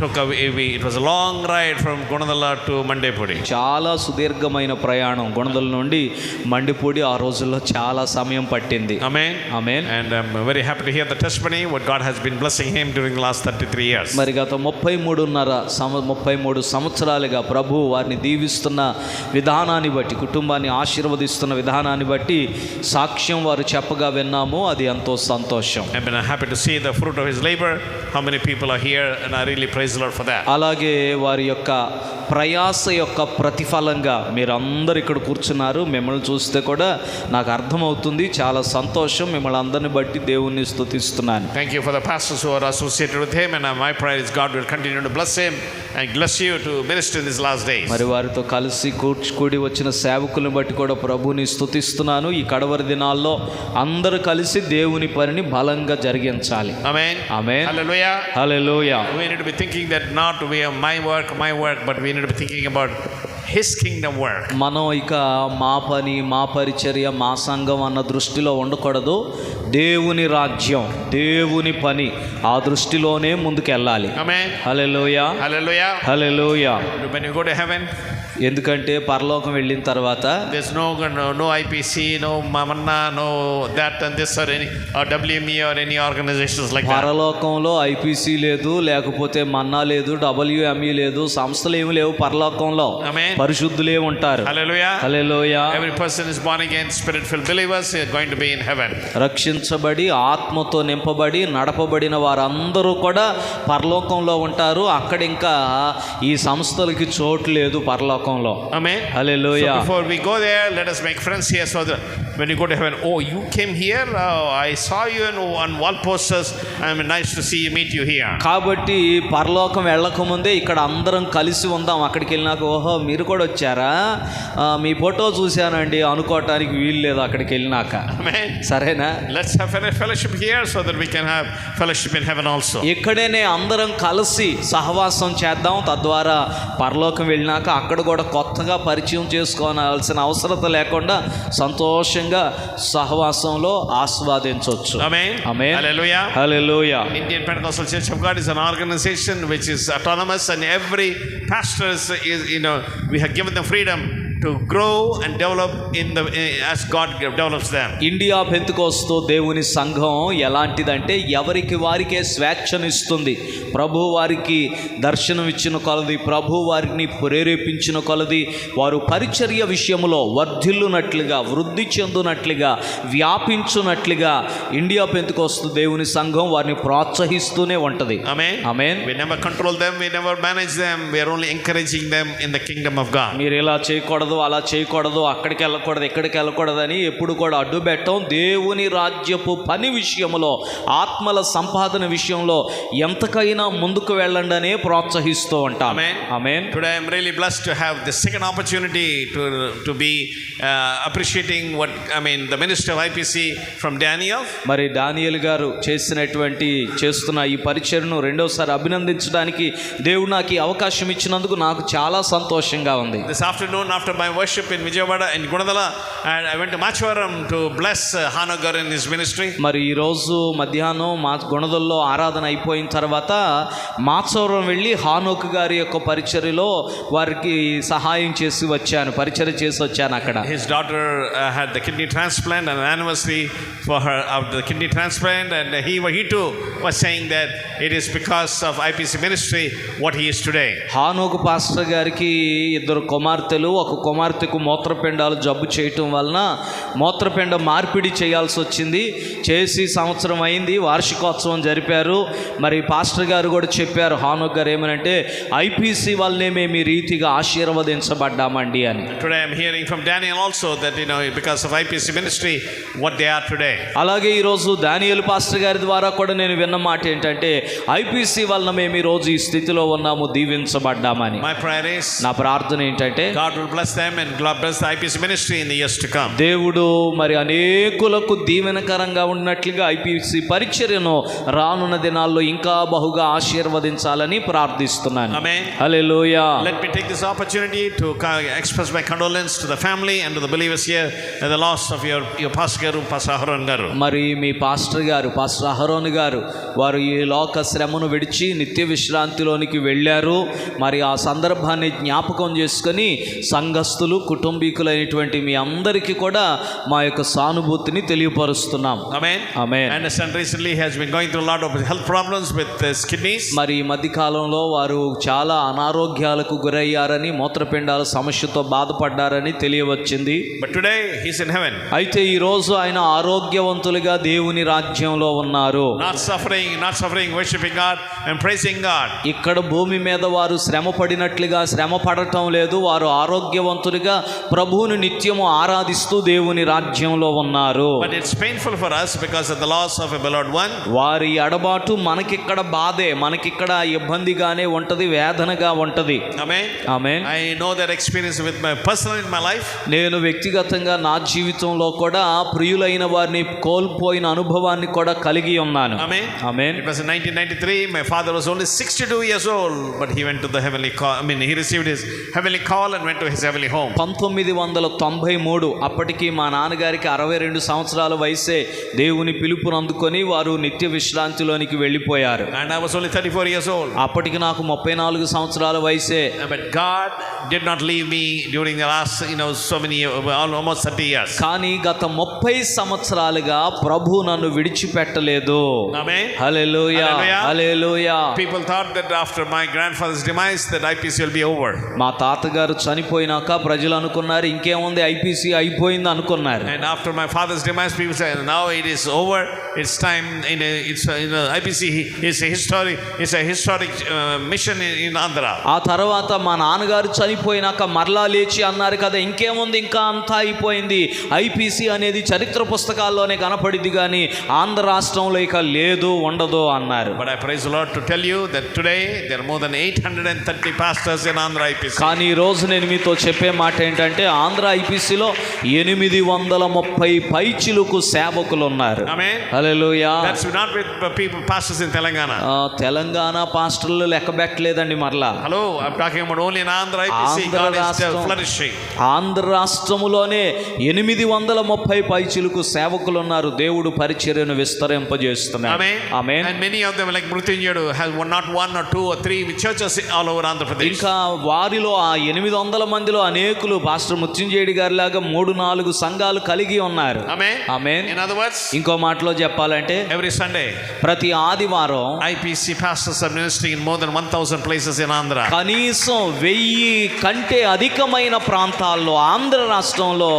it was a long ride from Gunadala to Mandepudi. చాలా సుదీర్ఘమైన ప్రయాణం గుణదల నుండి మండిపూడి ఆ రోజుల్లో చాలా సమయం పట్టింది. Amen. Amen. And I'm very happy to hear the testimony what God has been blessing him during the last 33 years. మరి గత 33 సంవత్సరాలుగా ప్రభు వారిని దీవిస్తున్న విధానాన్ని బట్టి, కుటుంబాన్ని ఆశీర్వదిస్తున్న విధానాన్ని బట్టి సాక్ష్యం వారు చెప్పగా విన్నాము. అది ఎంతో సంతోషం. I've been happy to see the fruit of his labor. How many people are here, and I really praise the Lord for that. అలాగే వారి యొక్క ప్రయాస యొక్క ప్రతిఫలంగా మీరందరూ ఇక్కడ కూర్చున్నారు. మిమ్మల్ని చూస్తే కూడా నాకు అర్థమవుతుంది. చాలా సంతోషం. మిమ్మల్ని అందరిని బట్టి దేవుణ్ణి స్తుతిస్తున్నాను. Thank you for the pastors who are associated with him, and my prayer is God will continue to bless him and bless you to minister in these last days. మరి వారితో కలిసి కూడి వచ్చిన సేవకులను బట్టి కూడా ప్రభువుని స్తుతిస్తున్నాను. ఈ కడవరి దినాల్లో అందరూ కలిసి దేవుని పనిని బలంగా జరిగించాలి. Amen. Amen. Hallelujah. Hallelujah. We need to be thinking that not we are my work, but we need to be thinking about his kingdom work. మనం ఇక మా పని, మా పరిచర్య, మా సంఘం అన్న దృష్టిలో ఉండకూడదు. దేవుని రాజ్యం, దేవుని పని, ఆ దృష్టిలోనే ముందుకెళ్ళాలి. Amen. Hallelujah. Hallelujah. Hallelujah. When you go to heaven, ఎందుకంటే పరలోకం వెళ్ళిన తర్వాత there's no IPC, no Manna, no that and this or any or WME or any organizations like that. పరలోకంలో ఐపీసీ లేదు, లేకపోతే మన్నా లేదు, WME లేదు, సంస్థలు ఏమి లేవు పరలోకంలో. పరిశుద్ధులే ఉంటారు. Hallelujah. Hallelujah. Every person is born again, spirit-filled believers are going to be in heaven. రక్షించబడి ఆత్మతో నింపబడి నడపబడిన వారందరూ కూడా పరలోకంలో ఉంటారు. అక్కడ ఇంకా ఈ సంస్థలకి చోటు లేదు పరలోకంలో. Amen. Hallelujah. So before we go there, let us make friends here so that when you go to heaven, oh, you came here, I saw you on wall posters, I'm nice to see you, meet you here. కాబట్టి పరలోకం వెళ్ళకముందే ఇక్కడ అందరం కలిసి ఉందాం. అక్కడికి వెళ్ళినాక ఓహో మీరు కూడా వచ్చారా, మీ ఫోటో చూశానండి అనుకోవటానికి వీలు లేదు అక్కడికి వెళ్ళినాక. సరేనా? Let's have fellowship here so that we can have fellowship in heaven also. ఇక్కడనే అందరం కలిసి సహవాసం చేద్దాం. తద్వారా పరలోకం వెళ్ళినాక అక్కడ కూడా కొత్తగా పరిచయం చేసుకోవాల్సిన అవసరత లేకుండా సంతోషంగా సహవాసంలో ఆస్వాదించవచ్చు. Amen. Amen. Hallelujah. Hallelujah. Indian Pentecostal Church of God is an organization which is autonomous, and every pastor is we have given them freedom to grow and develop as God develops them. India Pentecost దేవుని సంఘం ఎలాంటిదంటే ఎవరికి వారికే స్వేచ్ఛనిస్తుంది. ప్రభు వారికి దర్శనం ఇచ్చిన కొలది, ప్రభు వారిని ప్రేరేపించిన కొలది వారు పరిచర్య విషయంలో వర్ధిల్లునట్లుగా, వృద్ధి చెందునట్లుగా, వ్యాపించునట్లుగా ఇండియా పెంతెకోస్తు దేవుని సంఘం వారిని ప్రోత్సహిస్తూనే ఉంటుంది. Amen. Amen. We never control them, we never manage them, we are only encouraging them in the kingdom of God. మీరు ఇలా చేయకూడదు, అలా చేయకూడదు, అక్కడికి వెళ్ళకూడదు, ఇక్కడికి వెళ్ళకూడదని ఎప్పుడు కూడా అడ్డు పెట్టం. దేవుని రాజ్యపు పని విషయంలో, ఆత్మల సంపాదన విషయంలో ఎంతకైనా ముందుకు వెళ్ళండి అనే ప్రోత్సహిస్తూ ఉంటాం. ఆమేన్. Today I am really blessed to have the second opportunity to be appreciating the ministry of IPC from Daniel. మరి డానియల్ గారు చేస్తున్న ఈ పరిచర్ను రెండోసారి అభినందించడానికి దేవుడు నాకు ఈ అవకాశం ఇచ్చినందుకు నాకు చాలా సంతోషంగా ఉంది. This afternoon after my worship in Vijayawada and Gunadala, and I went to Machvaram to bless Hanogar in his ministry. మరి ఈ రోజు మధ్యాహ్నం గుణదల్లో ఆరాధన అయిపోయిన తర్వాత మాచవరం వెళ్ళి హానోక్ గారి యొక్క పరిచర్యలో వారికి సహాయం చేసి వచ్చాను, పరిచర్య చేసి వచ్చాను అక్కడ. His daughter had the kidney transplant, and an anniversary for her of the kidney transplant, and he too was saying that it is because of IPC ministry what he is today. Enoch pastor గారికి ఇద్దరు కుమార్తెలు, ఒక కుమార్తెకు మూత్రపిండాలు జబ్బు చేయటం వలన మూత్రపిండ మార్పిడి చేయాల్సి వచ్చింది. చేసి సంవత్సరం అయింది, వార్షికోత్సవం జరిపారు. మరి పాస్టర్ గారు కూడా చెప్పారు, హానోక్ గారు ఏమనంటే ఐపీసీ వల్లనే మేము ఈ రీతిగా ఆశీర్వదించబడ్డామండి అని. Today I am hearing from Daniel also that because of IPC ministry what they are today. అలాగే ఈరోజు దానియేలు పాస్టర్ గారి ద్వారా కూడా నేను విన్న మాట ఏంటంటే ఐపీసీ వలన మేము ఈరోజు ఈ స్థితిలో ఉన్నాము, దీవించబడ్డామని. My prayer is నా ప్రార్థన ఏంటంటే God will bless them and God bless the IPC ministry in the years to come. దేవుడు మరి అనేకులకు దీవెనకరంగా ఉన్నట్లుగా ఐపీసీ పరిచర్యను రానున్న దినాల్లో ఇంకా బహుగా ఆశీర్వదించాలని ప్రార్థిస్తున్నాను. Amen. Hallelujah. Let me take this opportunity to express my condolence to the family and to the believers here at the loss of your pastor garu, Pastor Aharon garu. మరి మీ పాస్టర్ గారు pastor Aaron గారు వారు ఈ లోక శ్రమను విడిచి నిత్య విశ్రాంతిలోనికి వెళ్ళారు. మరి ఆ సందర్భాన్ని జ్ఞాపకం చేసుకొని సంఘస్థులు కుటుంబీకులైనటువంటి మీ అందరికీ కూడా మా యొక్క సానుభూతిని తెలియపరుస్తున్నాం. Amen. Amen. I understand recently he has been going through a lot of health problems with his kidneys. మరి ఈ మధ్య కాలంలో వారు చాలా అనారోగ్యాలకు గురయ్యారని, మూత్రపిండాల సమస్యతో బాధపడ్డారని తెలియవచ్చింది. But today he's in heaven. అయితే ఈ రోజు ఆయన ఆరోగ్యవంతులుగా దేవుని రాజ్యంలో ఉన్నారు. Not suffering, worshiping God and praising God. ఇక్కడ భూమి మీద వారు శ్రమ పడినట్లుగా శ్రమ పడటం లేదు. వారు ఆరోగ్యవంతులుగా ప్రభువుని నిత్యము ఆరాధిస్తూ దేవుని రాజ్యంలో ఉన్నారు. But it's painful for us because of the loss of a beloved one. వారి ఎడబాటు మనకిక్కడ బాధే, మనకిక్కడ ఇబ్బందిగానే ఉంటది, వేదనగా ఉంటది. Amen. Amen. I know that experience with my personal in my life. నేను వ్యక్తిగతంగా నా జీవితంలో కూడా ప్రియులైన వారిని కోల్పోయిన అనుభవాన్ని కూడా కలిగి ఉన్నాను. Amen. Amen. It was in 1993. My father was only 62 years old, but he went to the heavenly call. He received his heavenly call and went to his heavenly home. 1993 అప్పటికి మా నాన్నగారికి 62 సంవత్సరాల వయసే. దేవుని పిలుపును అందుకొని వారు నిత్య విశ్రాంతిలోనికి వెళ్ళిపోయారు. And I was only 34 years old. అప్పటికి నాకు 34 సంవత్సరాల వయసే. But God did not leave me during the last so many almost 30 years. కానీ గత 30 సంవత్సరాలుగా ప్రభు నన్ను విడిచిపెట్టలేదు. Amen. Hallelujah. Hallelujah. Hallelujah. People thought that after my grandfather's demise that IPC will be over. మా తాతగారు చనిపోయినాక ప్రజలు అనుకున్నారు ఇంకేముంది ఐపీసీ అయిపోయింది అనుకున్నారు. And after my father's demise people said now it is over, it's time. IPC is a historic mission in Andhra. ఆ తర్వాత మా నాన్నగారు చనిపోయినాక మరలా లేచి అన్నారు కదా ఇంకేముంది ఇంకా అంతా అయిపోయింది, ఐపీసీ అనేది చరిత్ర పుస్తకాల్లోనే కనపడింది కానీ ఆంధ్ర రాష్ట్రంలో ఇక లేదు ఉండదు అన్నారు. But I praise the Lord to tell you that today there are more than 830 pastors in Andhra IPC. కానీ ఈ రోజు నేను మీతో చెప్పే మాట ఏంటంటే ఆంధ్ర ఐపీసీలో 830 పైచిలుకు సేవకులు ఉన్నారు. Amen. Hallelujah. That's not with pastors in Telangana. Telangana పాస్టర్లు లెక్క పెట్టలేదండి మరలా. Hello, I'm talking about only in Andhra IPC. God is still flourishing. Andhra రాష్ట్రములోనే 830 పైచిలుకు సేవకులు ఉన్నారు. దేవుడు పరిచర్యను విస్తరింపజేస్తున్నారు. Amen. Amen. And many of them like Mrutyunjayadu has not one or two or three churches all over Andhra Pradesh. ఇంకా వారిలో ఆ 800 మందిలో అనేకులు పాస్టర్ ముత్యంజయుడి గారి లాగా 3-4 సంఘాలు కలిగి ఉన్నారు. Amen. Amen. In other words, ఇంకో మాటలో చెప్పాలంటే every Sunday ప్రతి ఆదివారం IPC pastors are ministering in more than 1,000 places in Andhra. కనీసం 1000 కంటే అధికమైన ప్రాంతాల్లో ఆంధ్ర రాష్ట్రంలో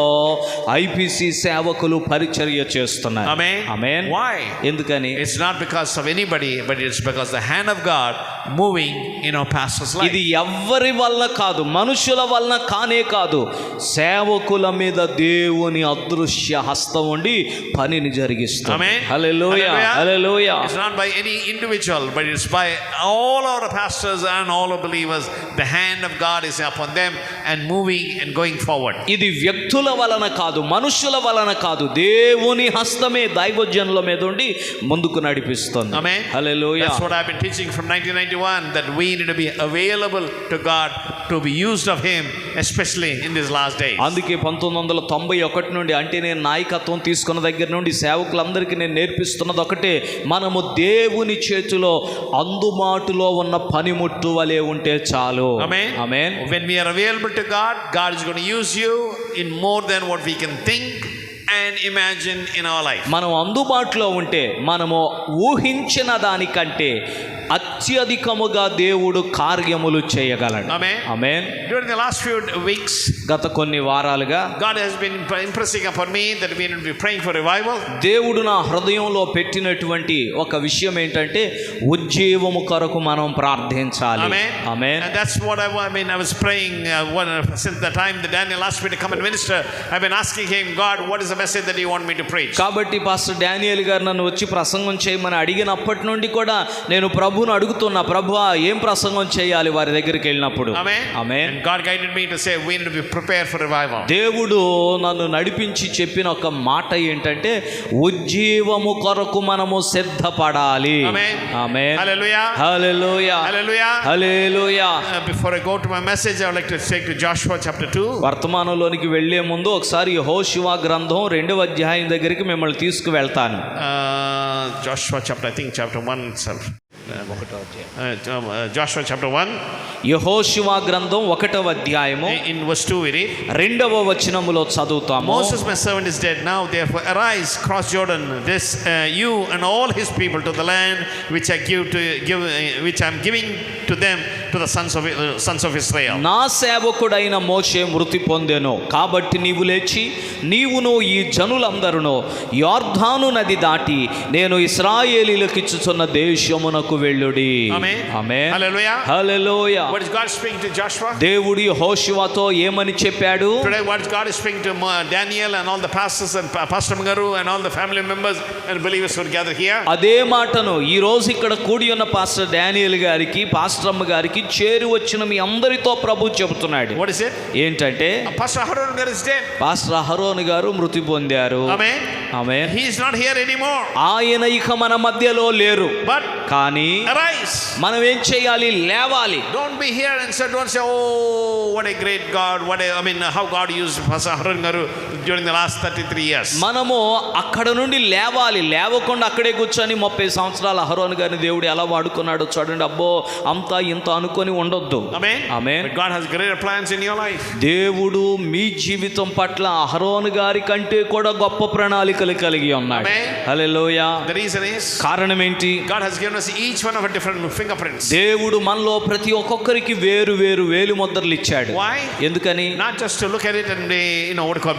ఐపీసీ సేవకులు పరిచర్య చేస్తున్నారు. Amen. ఆమేన్. Why? ఎందుకని? It's not because of anybody, but it's because the hand of God moving in our pastor's life. ఇది ఎవ్వరి వల్ల కాదు, మనుషుల వల్ల కానే కాదు, సేవకుల మీద దేవుని అదృశ్య హస్తం ఉండి పనిని జరిగిస్తుంది. Amen. Hallelujah. Hallelujah. It's not by any individual, but it's by all our pastors and all our believers. The hand of God is upon them and moving and going forward. ఇది వ్యక్తుల వలన కాదు, మనుషుల వలన కాదు, దేవుని హస్తమే దైవజనుల మీద ఉండి ముందుకు నడిపిస్తుంది. Amen. Hallelujah. That's what I've been teaching from 1991, that we need to be available to God to be used of Him, especially in these last days. అందుకే 1991 నుండి అంటే నేను నాయకత్వం తీసుకున్న దగ్గర నుండి సేవకులందరికీ నేను నేర్పిస్తున్నది ఒకటే, మనము దేవుని చేతిలో అందుబాటులో ఉన్న పనిముట్టు వలె ఉంటే చాలు. Amen. Amen. When we are available to God, God is going to use you in more than what we can think and imagine in our life. మనం అందుబాటులో ఉంటే మనము ఊహించిన దానికంటే అత్యధికముగా దేవుడు కార్యములు చేయగలడు. Amen. Amen. During the last few weeks, గత కొన్ని వారాలుగా God has been impressing upon me that we need to be praying for revival. దేవుడు నా హృదయంలో పెట్టినటువంటి ఒక విషయం ఏంటంటే ఉజ్జీవము కొరకు మనం ప్రార్థించాలి. Amen. Amen. And that's what I was praying since the time that Daniel asked me to come and minister. I've been asking him, God, what is the message that you want me to preach? కాబట్టి pastor Daniel గారు నన్ను వచ్చి ప్రసంగం చేయమని అడిగినప్పటి నుండి కూడా నేను ప్రభు ప్రభువును అడుగుతున్నా, ప్రభువా ఏం ప్రసంగం చేయాలి వారి దగ్గరికి వెళ్ళినప్పుడు. Amen. Amen. And God guided me to say we need to be prepared for revival. దేవుడు నన్ను నడిపించి చెప్పిన ఒక మాట ఏంటంటే ఉజ్జీవము కొరకు మనము సిద్ధపడాలి. Amen. Amen. Hallelujah. Hallelujah. Hallelujah. Hallelujah. Before I go to my message, I would like to take to Joshua chapter 2. వర్తమానంలోనికి వెళ్లే ముందు ఒకసారి యెహోషువ గ్రంథం 2వ అధ్యాయం దగ్గరికి మిమ్మల్ని తీసుకువెళ్తాను. Joshua chapter, I think chapter 1 itself. Joshua chapter 1. యెహోషువ గ్రంథం 1వ అధ్యాయము In verse 2 we read, 2వ వచనములో చదువుతాము. Moses my servant is dead. Now therefore arise, cross Jordan, this you and all his people to the land which I which I am giving to them, to the sons of Israel. నా సేవకుడైన మోషే మృతి పొందెను, కాబట్టి నీవు లేచి నీవును ఈ జనులందరును యొర్దాను నది దాటి నేను ఇశ్రాయేలీయులకు ఇచ్చుచున్న దేశమునకు వెళ్ళుడి. Amen. Amen. Hallelujah. Hallelujah. What is God speaking to Joshua? దేవుడు యెహోషువతో ఏమని చెప్పాడు? Today what is God is speaking to Daniel and all the pastors and Pastor Mangaru and all the family members and believers who are gathered here. అదే మాటను ఈ రోజు ఇక్కడ కూడి ఉన్న పాస్టర్ డానియల్ గారికి, పాస్టర్ అమ్మ గారికి, చేరి వచ్చిన మీ అందరితో ప్రభు చెబుతున్నాడు. What is it? ఏంటంటే Pastor Aharon Gar is dead. Pastor Aaron గారు మృతి పొందారు. Amen. Amen. He is not here anymore. ఆయన ఇక మన మధ్యలో లేరు. But కానీ arise. మనం ఏం చేయాలి? లేవాలి. Don't be here and don't say, oh, what a great God, how God used Pastor Aharon Garu during the last 33 years. మనము అక్కడ నుండి లేవాలి. లేవకుండా అక్కడే కూర్చొని 30 సంవత్సరాల అహరోన్ గారిని దేవుడు ఎలా వాడుకున్నాడో చూడండి, అబ్బో అంతా ఇంత అనుకొని ఉండొద్దు. Amen. Amen. But God has greater plans in your life. దేవుడు మీ జీవితం పట్ల అహరోన్ గారి కంటే కూడా గొప్ప ప్రణాళికలు కలిగి ఉన్నాడు. Amen. Hallelujah. The reason is కారణం ఏంటి? God has given us each one of our different fingerprints. దేవుడు మనలో ప్రతి ఒక్కొక్కరికి వేరు వేరు వేలు ముద్రలు ఇచ్చాడు. Why? ఎందుకని? Not just to look at it and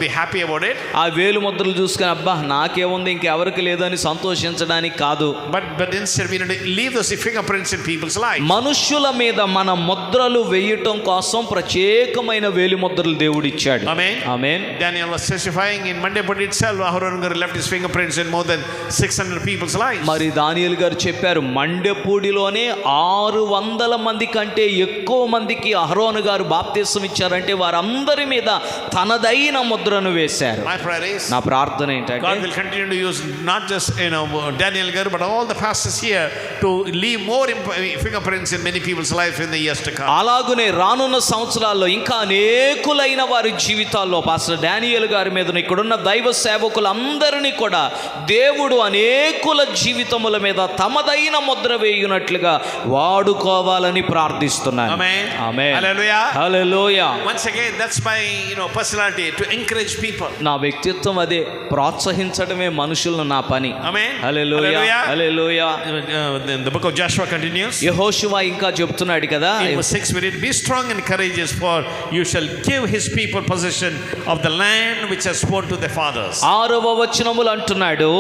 be happy about it. ఆ వేలు ముద్రలు చూసుకొని అబ్బా నాకేముంది ఇంకెవరికి లేదని సంతోషించడానికి కాదు. But instead we need to leave those fingerprints in people's lives. మనుష్యుల మీద మన ముద్రలు వేయటం కోసం ప్రత్యేకమైన వేలు ముద్రలు దేవుడు ఇచ్చాడు. Amen. Amen. Daniel was testifying in Mandepudi itself. Aharon Garu left his fingerprints in more than 600 people's lives. మరి దానియేలు గారు చెప్పారు, మండెపూడిలోనే 600 మంది కంటే ఎక్కువ మందికి అహరోను గారు బాప్తిసం ఇచ్చారంటే వారందరి మీద తనదైన ముద్రను వేశారు. My prayer is నా ప్రార్థన ఏంటంటే God will continue to use not just Daniel Garu but all the pastors here to leave more fingerprints in many people's life in the years to come. అలాగునే రానున్న సంవత్సరాల్లో ఇంకా అనేకులైన వారి జీవితాల్లో పాస్టర్ డానియేల్ గారి మీద ఇక్కడున్న దైవ సేవకులందరినీ కూడా దేవుడు అనేకుల జీవితముల మీద తమదైన ముద్ర వేయునట్లుగా వాడుకోవాలని ప్రార్థిస్తున్నాను. Amen. Amen. Hallelujah. Hallelujah. Once again, that's my personality, to encourage people. నా వ్యక్తిత్వం అదే, ప్రోత్సహించడమే మనుషులను నా పని. Amen. Hallelujah. Hallelujah. Then the book of Joshua continues. యెహోషువ ఇంకా చెప్తున్నాడు కదా, In verse 6 we read, be strong and courageous, for you shall give his people possession of the land which has sworn to their fathers. 6వ వచనములు అంటున్నాడు,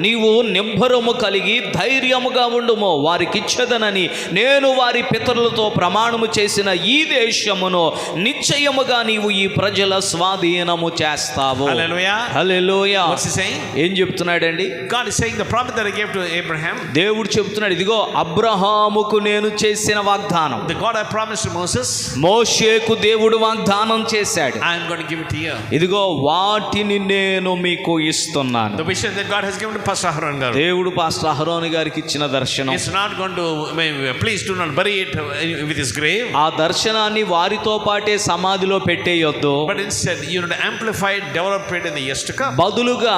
నీవు నిబ్బరము కలిగి ధైర్యముగా ఉండుము, వారికిచ్చేదనని నేను వారి పితరులతో ప్రమాణము చేసిన ఈ దేశమును నిశ్చయముగా నీవు ఈ ప్రజల స్వాధీనము చేస్తావు. Hallelujah. Hallelujah. What's he saying? ఏం చెప్తున్నాడండి? God is saying the promise that I gave to Abraham, దేవుడు చెప్తున్నాడు, ఇదిగో అబ్రహాముకు నేను చేసిన వాగ్దానం, the God I promised to Moses, మోషేకు దేవుడు వాగ్దానం చేశాడు, I am going to give it to you. ఇదిగో వాటిని నేను మీకు ఇస్తున్నాను. The vision that God has given to Pastor Aharon Garu, దేవుడు పాస్టర్ అహరోను గారికి ఇచ్చిన దర్శనం, it's not going to, please do not bury it with his grave, ఆ దర్శనాన్ని వారితో పాటే సమాధిలో పెట్టేయొద్దు, but instead you need to amplify it, develop it in the years to come. బదులుగా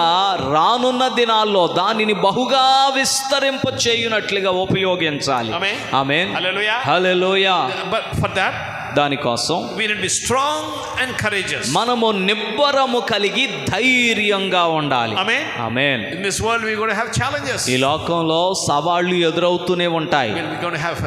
రానున్న దినాల్లో దానిని బహుగా విస్తరింప చేయునట్లుగా ఉపయోగించాలి. Amen. Amen. Hallelujah. Hallelujah. But for that దానికోసం we need to be strong and courageous. మనము నిబ్బరము కలిగి ధైర్యంగా ఉండాలి. Amen. Amen. In this world we're going to have challenges. ఈ లోకంలో సవాళ్లు ఎదురవుతూనే ఉంటాయి. We're going to have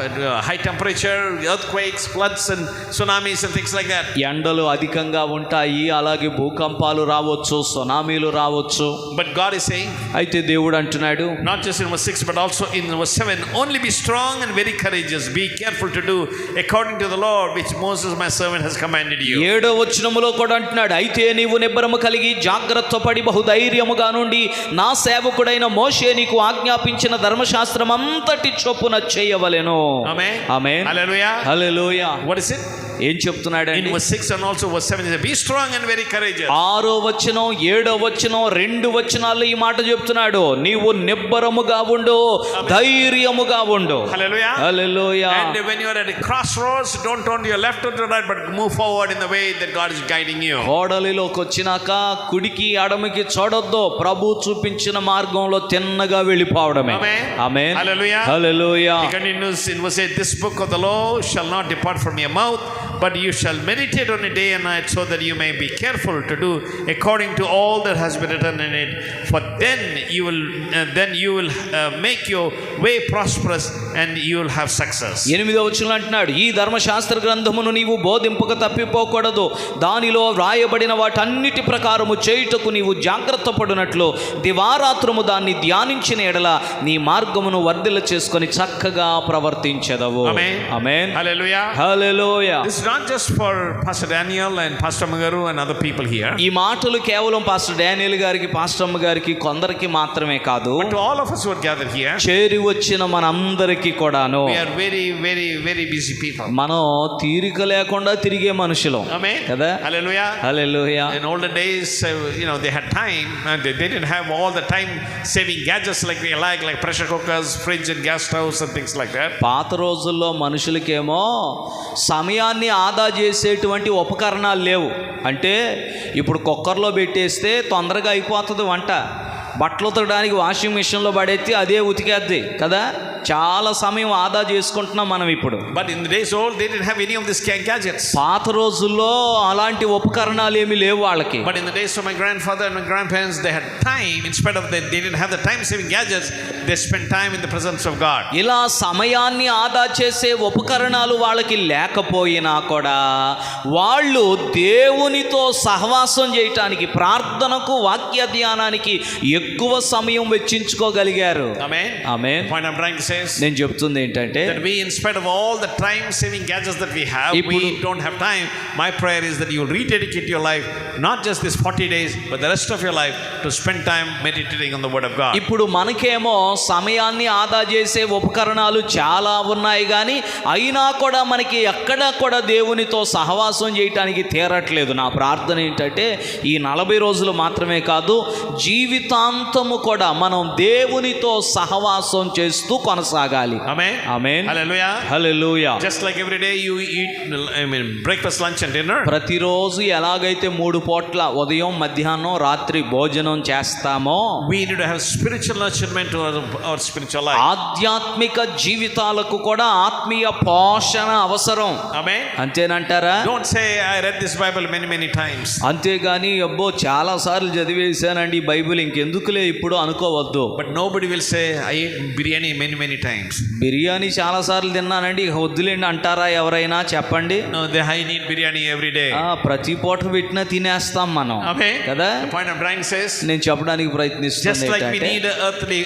high temperature, earthquakes, floods and tsunamis and things like that. ఎండలు అధికంగా ఉంటాయి, అలాగే భూకంపాలు రావచ్చు, సునామీలు రావచ్చు. But God is saying, అయితే దేవుడు అంటున్నాడు, not just in verse 6 but also in verse 7, only be strong and very courageous, be careful to do according to the Lord which which Moses my servant has commanded you. 7వ వచనములో కూడా అంటున్నాడు, అయితే నీవు నిబ్బరము కలిగి జాగ్రత్త పడి బహుధైర్యముగా నుండి నా సేవకుడైన మోషే నీకు ఆజ్ఞాపించిన ధర్మశాస్త్రం అంతటి చొప్పున చేయవలెను. Amen. Amen. Hallelujah. Hallelujah. What is it? ఏం చెప్తున్నాడండి? In verse 6 and also verse 7 he said, be strong and very courageous. 6వ వచనం 7వ వచనం 2 వచనాల్లో ఈ మాట చెప్తున్నాడు, నీవు నిబ్బరముగా ఉండు, ధైర్యముగా ఉండు. Hallelujah. Hallelujah. And when you are at a crossroads, don't turn to your left or to the right, but move forward in the way that God is guiding you. కోడలిలోకి వచ్చినాక కుడికి ఎడమకి చూడొద్దు, ప్రభు చూపించిన మార్గంలో తిన్నగా వెళ్ళిపోవడమే. Amen. Amen. Hallelujah. Hallelujah. He continues in verse 8, this book of the law shall not depart from your mouth, but you shall meditate on it day and night, so that you may be careful to do according to all that has been written in it. For then you will make your way prosperous and you will have success. 8వ వచనం అంటున్నాడు, ఈ ధర్మశాస్త్ర గ్రంథమును నీవు బోధింపక తప్పిపోకూడదు, దానిలో వ్రాయబడిన వాటన్నిటి ప్రకారము చేయుటకు నీవు జాగ్రత్త పడునట్లు దివారాత్రము దాన్ని ధ్యానించిన ఎడల నీ మార్గమును వర్ధిల్ల చేసుకొని చక్కగా ప్రవర్తించెదవు. Amen. Amen. Hallelujah. Hallelujah. This is not just for Pastor Daniel and Pastor Magaru and other people here, ఈ మాటలు కేవలం పాస్టర్ డానియల్ గారికి, పాస్టర్ అమ్మ గారికి, కొందరికి మాత్రమే కాదు, but to all of us who are gathered here. చేరి వచ్చిన మనందరికీ కూడాను. We are very, very, very busy people. మనం తీరిక లేకుండా తిరిగే మనుషులం. Amen. కదా. Hallelujah. Hallelujah. In older days, they had time, and they didn't have all the time-saving gadgets like we like pressure cookers, fridge, and gas stoves, and things like that. పాత రోజుల్లో మనుషులకేమో సమయాన్ని ఆదా చేసేటువంటి ఉపకరణాలు లేవు. అంటే ఇప్పుడు కుక్కర్లో పెట్టేస్తే తొందరగా అయిపోతుంది వంట, బట్టలు ఉతకడానికి వాషింగ్ మిషన్లో పడేస్తే అదే ఉతికేద్ది కదా. చాలా సమయం ఆదా చేసుకుంటున్నాం మనం ఇప్పుడు. But in the days old, they didn't have any of these gadgets. పాత రోజుల్లో అలాంటి ఉపకరణాలు ఏమీ లేవు వాళ్ళకి. But in the days of my grandfather and my grandparents, they had time. In spite of that, they didn't have the time-saving gadgets. They spent time in the presence of God. ఇలా సమయాన్ని ఆదా చేసే ఉపకరణాలు వాళ్ళకి లేకపోయినా కూడా వాళ్ళు దేవునితో సహవాసం చేయటానికి, ప్రార్థనకు, వాక్య ధ్యానానికి ఎక్కువ సమయం వెచ్చించుకోగలిగారు. Amen. Amen. The point I'm trying to say is నేను చెప్తుంది ఏంటంటే, that we, in spite of all the time-saving gadgets that we have, we don't have time. My prayer is that you will rededicate your life, not just this 40 days, but the rest of your life, to spend time meditating on the Word of God. ఇప్పుడు మనకేమో సమయాన్ని ఆదా చేసే ఉపకరణాలు చాలా ఉన్నాయి, కానీ అయినా కూడా మనకి ఎక్కడా కూడా దేవునితో సహవాసం చేయటానికి తీరట్లేదు. నా ప్రార్థన ఏంటంటే, ఈ 40 రోజులు మాత్రమే కాదు, జీవితాంతము కూడా మనం దేవునితో సహవాసం చేస్తూ కొనసాగాలి. Amen. Amen. Hallelujah. Hallelujah. Just like every day you eat, breakfast, lunch and dinner. ప్రతిరోజు ఎలాగైతే 3 పూట్ల ఉదయం, మధ్యాహ్నం, రాత్రి భోజనం చేస్తామో, We need to have spiritual nurturement to our spiritual life. ఆధ్యాత్మిక జీవితాలకు కూడా ఆత్మీయ పోషణ అవసరం. Amen. అంతేనంటారా? Don't say I read this Bible many times. అంతేగాని అబ్బో చాలా సార్లు చదివేశానండి ఈ బైబిల్, ఇంకెందుకులే ఇప్పుడు అనుకోవద్దు. But nobody will say I ate biryani many times. Biryani చాలా సార్లు తిన్నానండి, ఇక వద్దులేండి అంటారా ఎవరైనా? చెప్పండి. No, I need biryani every day. ప్రతి పూట పెట్టినా తినేస్తాం మనం. Amen. కదా. The point I'm trying to say is, నేను చెప్పడానికి ప్రయత్నిస్తుంది just like we need earthly,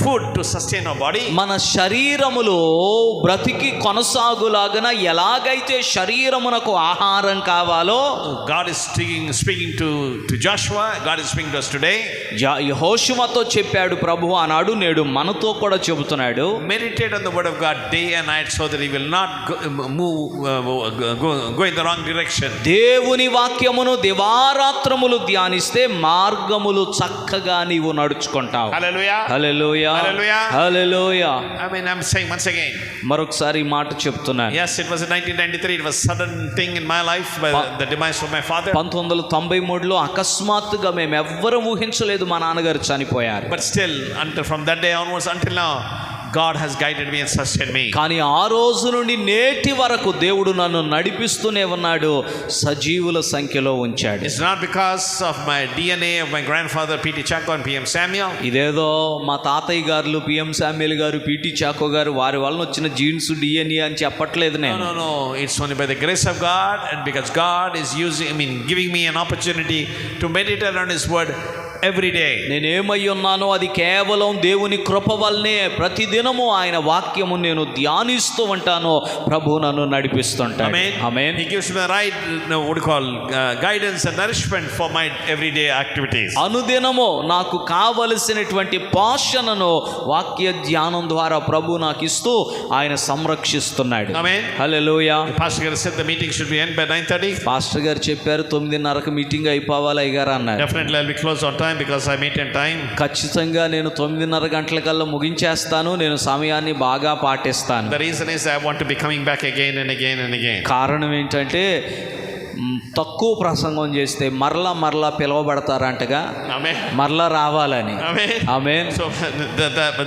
food to sustain our body. మన శరీరములో బ్రతికి కొనసాగులాగన ఎలాగైతే శరీరమునకు ఆహారం కావాలో, God is speaking to Joshua. God is speaking to us today. యెహోషువతో చెప్పాడు ప్రభు ఆనాడు, నేడు మనతో కూడా చెబుతున్నాడు. Meditate on the word of God day and night, so that he will not go in the wrong direction. దేవుని వాక్యమును దివారాత్రములు ధ్యానిస్తే మార్గములు చక్కగా నీవు నడుచుకుంటావు. Hallelujah. Hallelujah. Hallelujah. Hallelujah. I'm saying once again. మరొకసారి ఈ మాట చెప్తున్నాను. Yes, it was in 1993. It was a sudden thing in my life by the demise of my father. 1993లో అకస్మాత్తుగా మేము ఎవ్వరూ ఊహించలేదు, మా నాన్నగారు చనిపోయారు. But still, from that day onwards until now, God has guided me and sustained me. కానీ ఆ రోజు నుండి నేటి వరకు దేవుడు నన్ను నడిపిస్తూనే ఉన్నాడు, సజీవుల సంఖ్యలో ఉంచాడు. It's not because of my DNA of my grandfather P.T. Chacko and P.M. Samuel. ఇదేదో మా తాతయ్య గారు పిఎం శామ్యుల్ గారు, పిటి చాకో గారు, వారి వలన వచ్చిన జీన్స్ డిఎన్ఏ అని చెప్పట్లేదు నేను. No. It's only by the grace of God, and because God is giving me an opportunity to meditate on His word every day. నేనేమై ఉన్నానో అది కేవలం దేవుని కృప వల్లనే. ప్రతిదినము ఆయన వాక్యము నేను ధ్యానిస్తూ ఉంటాను. ప్రభు నన్ను నడిపిస్తుంటాడు. Amen. Amen. He gives me the right, what do you call, guidance and nourishment for my everyday activities. అనుదినము నాకు కావలసినటువంటి పోషణను వాక్య ధ్యానం ద్వారా ప్రభు నాకు ఇస్తూ ఆయన సంరక్షిస్తున్నాడు. Amen. Hallelujah. Pastor Garu said the meeting should be end by 9:30. Pastor గారు చెప్పారు 9:30కి మీటింగ్ అయిపోవాలి అయ్యగారు అన్నారు. Definitely I'll be close on time because I meet in time. ఖచ్చితంగా నేను 9:30 గంటలకల్లా ముగించేస్తాను. నేను సమయాన్ని బాగా పాటిస్తాను. The reason is I want to be coming back again and again and again. కారణం ఏంటంటే తక్కువ ప్రసంగం చేస్తే మరలా పిలువబడతారంటగా. Amen. మరలా రావాలని. Amen. Amen. So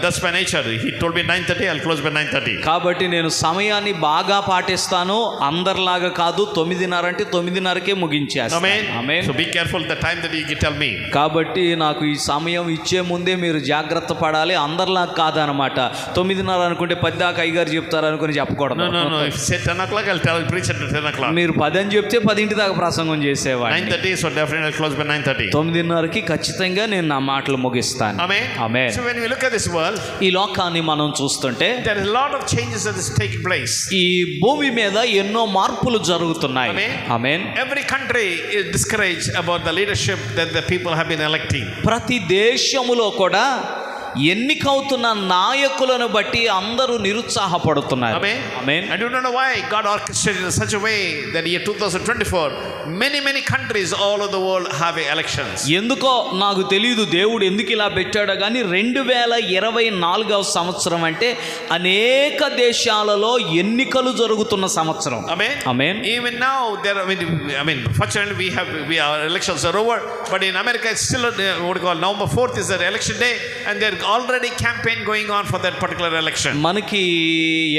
that's my nature. He told me 9:30. I'll close by 9:30. కాబట్టి నేను సమయాన్ని బాగా పాటిస్తాను. అందరిలాగా కాదు. 9:30 అంటే 9:30కే ముగించేస్తాను. Amen. Amen. So be careful the time that you tell me. కాబట్టి నాకు ఈ సమయం ఇచ్చే ముందే మీరు జాగ్రత్త పడాలి. అందరిలాగా కాదనమాట. 9:30 అనుకుంటే 10 దాకా అయ్యగారు చెప్తారు అనుకుని చెప్పకూడదు. No. If you say 10 o'clock, I'll preach at 10 o'clock. మీరు 10 అని చెప్తే 10 దాకా ప్రసంగం చేసేవాడిని. 9:30, so definitely I'll close by 9:30. 9:30కి ఖచ్చితంగా నేను నా మాటలు ముగిస్తాను. Amen. Amen. So when we look at this world, ఈ లోకాన్ని మనం చూస్తుంటే there is a lot of changes that is taking place. ఈ భూమి మీద ఎన్నో మార్పులు జరుగుతున్నాయి. Amen. Amen. Every country is discouraged about the leadership that the people have been electing. ప్రతి దేశములో కూడా ఎన్నికవుతున్న నాయకులను బట్టి అందరూ నిరుత్సాహపడుతున్నారు. Amen. Amen. I do not know why God orchestrated in such a way that year 2024 many countries all over the world have elections. ఎందుకో నాకు తెలియదు దేవుడు ఎందుకు ఇలా పెట్టాడో కానీ 2024వ సంవత్సరం అంటే అనేక దేశాలలో ఎన్నికలు జరుగుతున్న సంవత్సరం. Amen. Amen. Even now there are, I mean fortunately our elections are over, but in America it's still what you call November 4th is the election day and there already campaign going on for that particular election. మనకి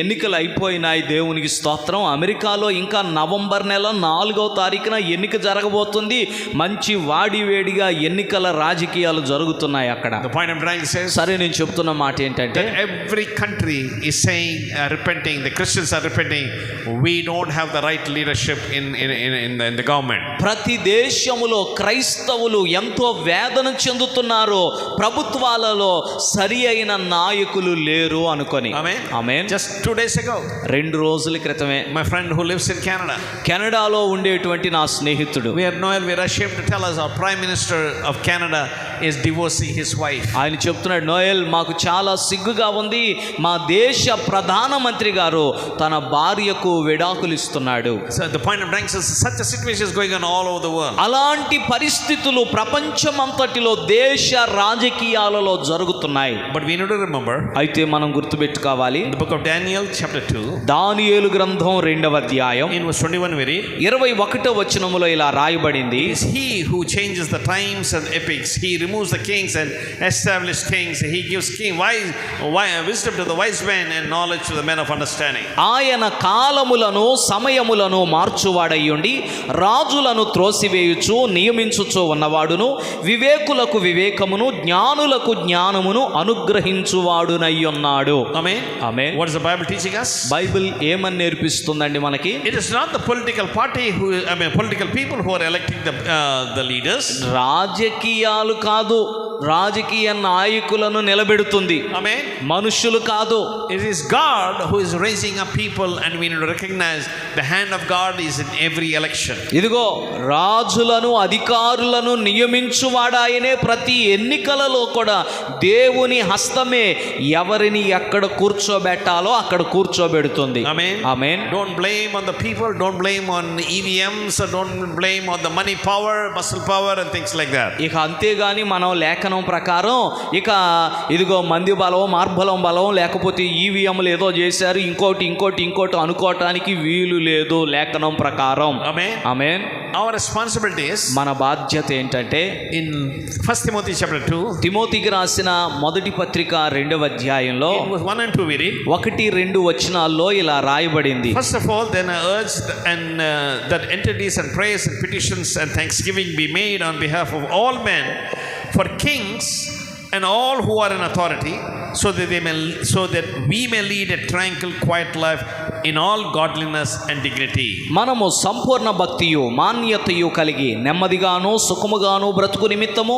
ఎన్నికలు అయిపోయినాయి దేవునికి స్తోత్రం. అమెరికాలో ఇంకా November నెల 4వ తారీఖున ఎన్నిక జరగబోతుంది. మంచి వాడివేడిగా ఎన్నికల రాజకీయాలు జరుగుతున్నాయి అక్కడ. The point I'm trying to say is సరే నేను చెప్తున్న మాట ఏంటంటే that every country is saying repenting, the Christians are repenting, we don't have the right leadership in the government. ప్రతి దేశములో క్రైస్తవులు ఎంతో వేదన చెందుతున్నారు. ప్రభుత్వాలలో సరి అయిన నాయకులు లేరు అనుకొని. ఆమేన్. Just 2 days ago, 2 రోజుల క్రితమే my friend who lives in Canada, కెనడాలో ఉండేటువంటి నా స్నేహితుడు, we are ashamed to tell us our Prime Minister of Canada is divorcing his wife. ఆయన చెప్తున్నాడు, నోయల్ మాకు చాలా సిగ్గుగా ఉంది, మా దేశ ప్రధానమంత్రి గారు తన భార్యకు విడాకులు ఇస్తున్నాడు. So the point of trying is such a situation is going on all over the world. అలాంటి పరిస్థితులు ప్రపంచమంతటిలో దేశ రాజకీయాలలో జరుగుతున్నాయి. But we need to remember, అయితే మనం గుర్తుపెట్టుకోవాలి, in the book of Daniel chapter 2, దానియేలు గ్రంథం 2వ అధ్యాయం in verse 21 we read, 21వ వచనములో ఇలా రాయబడింది, is he who changes the times and epochs, he removes the kings and establishes kings, he gives wisdom to the wise men and knowledge to the men of understanding. ఆయన కాలములను సమయములను మార్చువాడయ్యుండి రాజులను త్రోసివేయుచు నియమించుచు ఉన్నవాడును వివేకులకు వివేకమును జ్ఞానులకు జ్ఞానమును అనుగ్రహించువాడునయ్యున్నాడు. Amen. Amen. What is the Bible teaching us? Bible ఏమని నేర్పిస్తుందండి మనకి? It is not the political party political people who are electing the leaders. రాజకీయాలు కాదు, రాజకీయ నాయకులను నిలబెడుతుంది. Amen. మనుషులు కాదు. It is God who is raising up people and we need to recognize the hand of God is in every election. ఇదిగో రాజులను అధికారులను నియమించువాడాయనే ప్రతి ఎన్నికలలో కూడా దేవుని హస్తమే ఎవరిని ఎక్కడ కూర్చోబెట్టాలో అక్కడ కూర్చోబెడుతుంది. Amen. Amen. Don't blame on the people, don't blame on EVMs, or don't blame on the money power, muscle power and things like that. ఇక అంతేగాని మనం లేఖనం ప్రకారం ఇక ఇదిగో మంది బలం మార్బలం బలం లేకపోతే ఈవీఎంలు ఏదో చేశారు ఇంకోటి అనుకోవటానికి వీలు లేదు లేఖనం ప్రకారం. Amen. Amen. Our responsibility is, మన బాధ్యత ఏంటంటే in 1 Timothy chapter 2, తిమోతికి రాసిన మొదటి పత్రిక 2వ అధ్యాయంలో in verse 1 and 2 we read, 1-2 వచనాల్లో ఇలా రాయబడింది. first of all, then I urge that entreaties and prayers and petitions and thanksgiving be made on behalf of all men, for kings and all who are in authority, so that we may lead a tranquil, quiet life, in all godliness and dignity. మనము సంపూర్ణ భక్తియు మాన్యతయు కలిగి నెమ్మదిగాను సుఖముగాను బ్రతుకు నిమిత్తము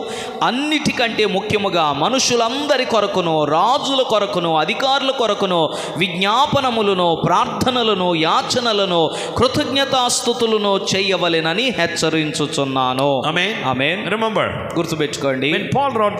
అన్నిటికంటే ముఖ్యముగా మనుషులందరి కొరకును రాజుల కొరకును అధికారుల కొరకును విజ్ఞాపనములను ప్రార్థనలను యాచనలను కృతజ్ఞతాస్తుతులను చేయవలెనని హెచ్చరించుచున్నాను. Amen. ఆమేన్. Remember, గుర్తుపెట్టుకోండి, when Paul wrote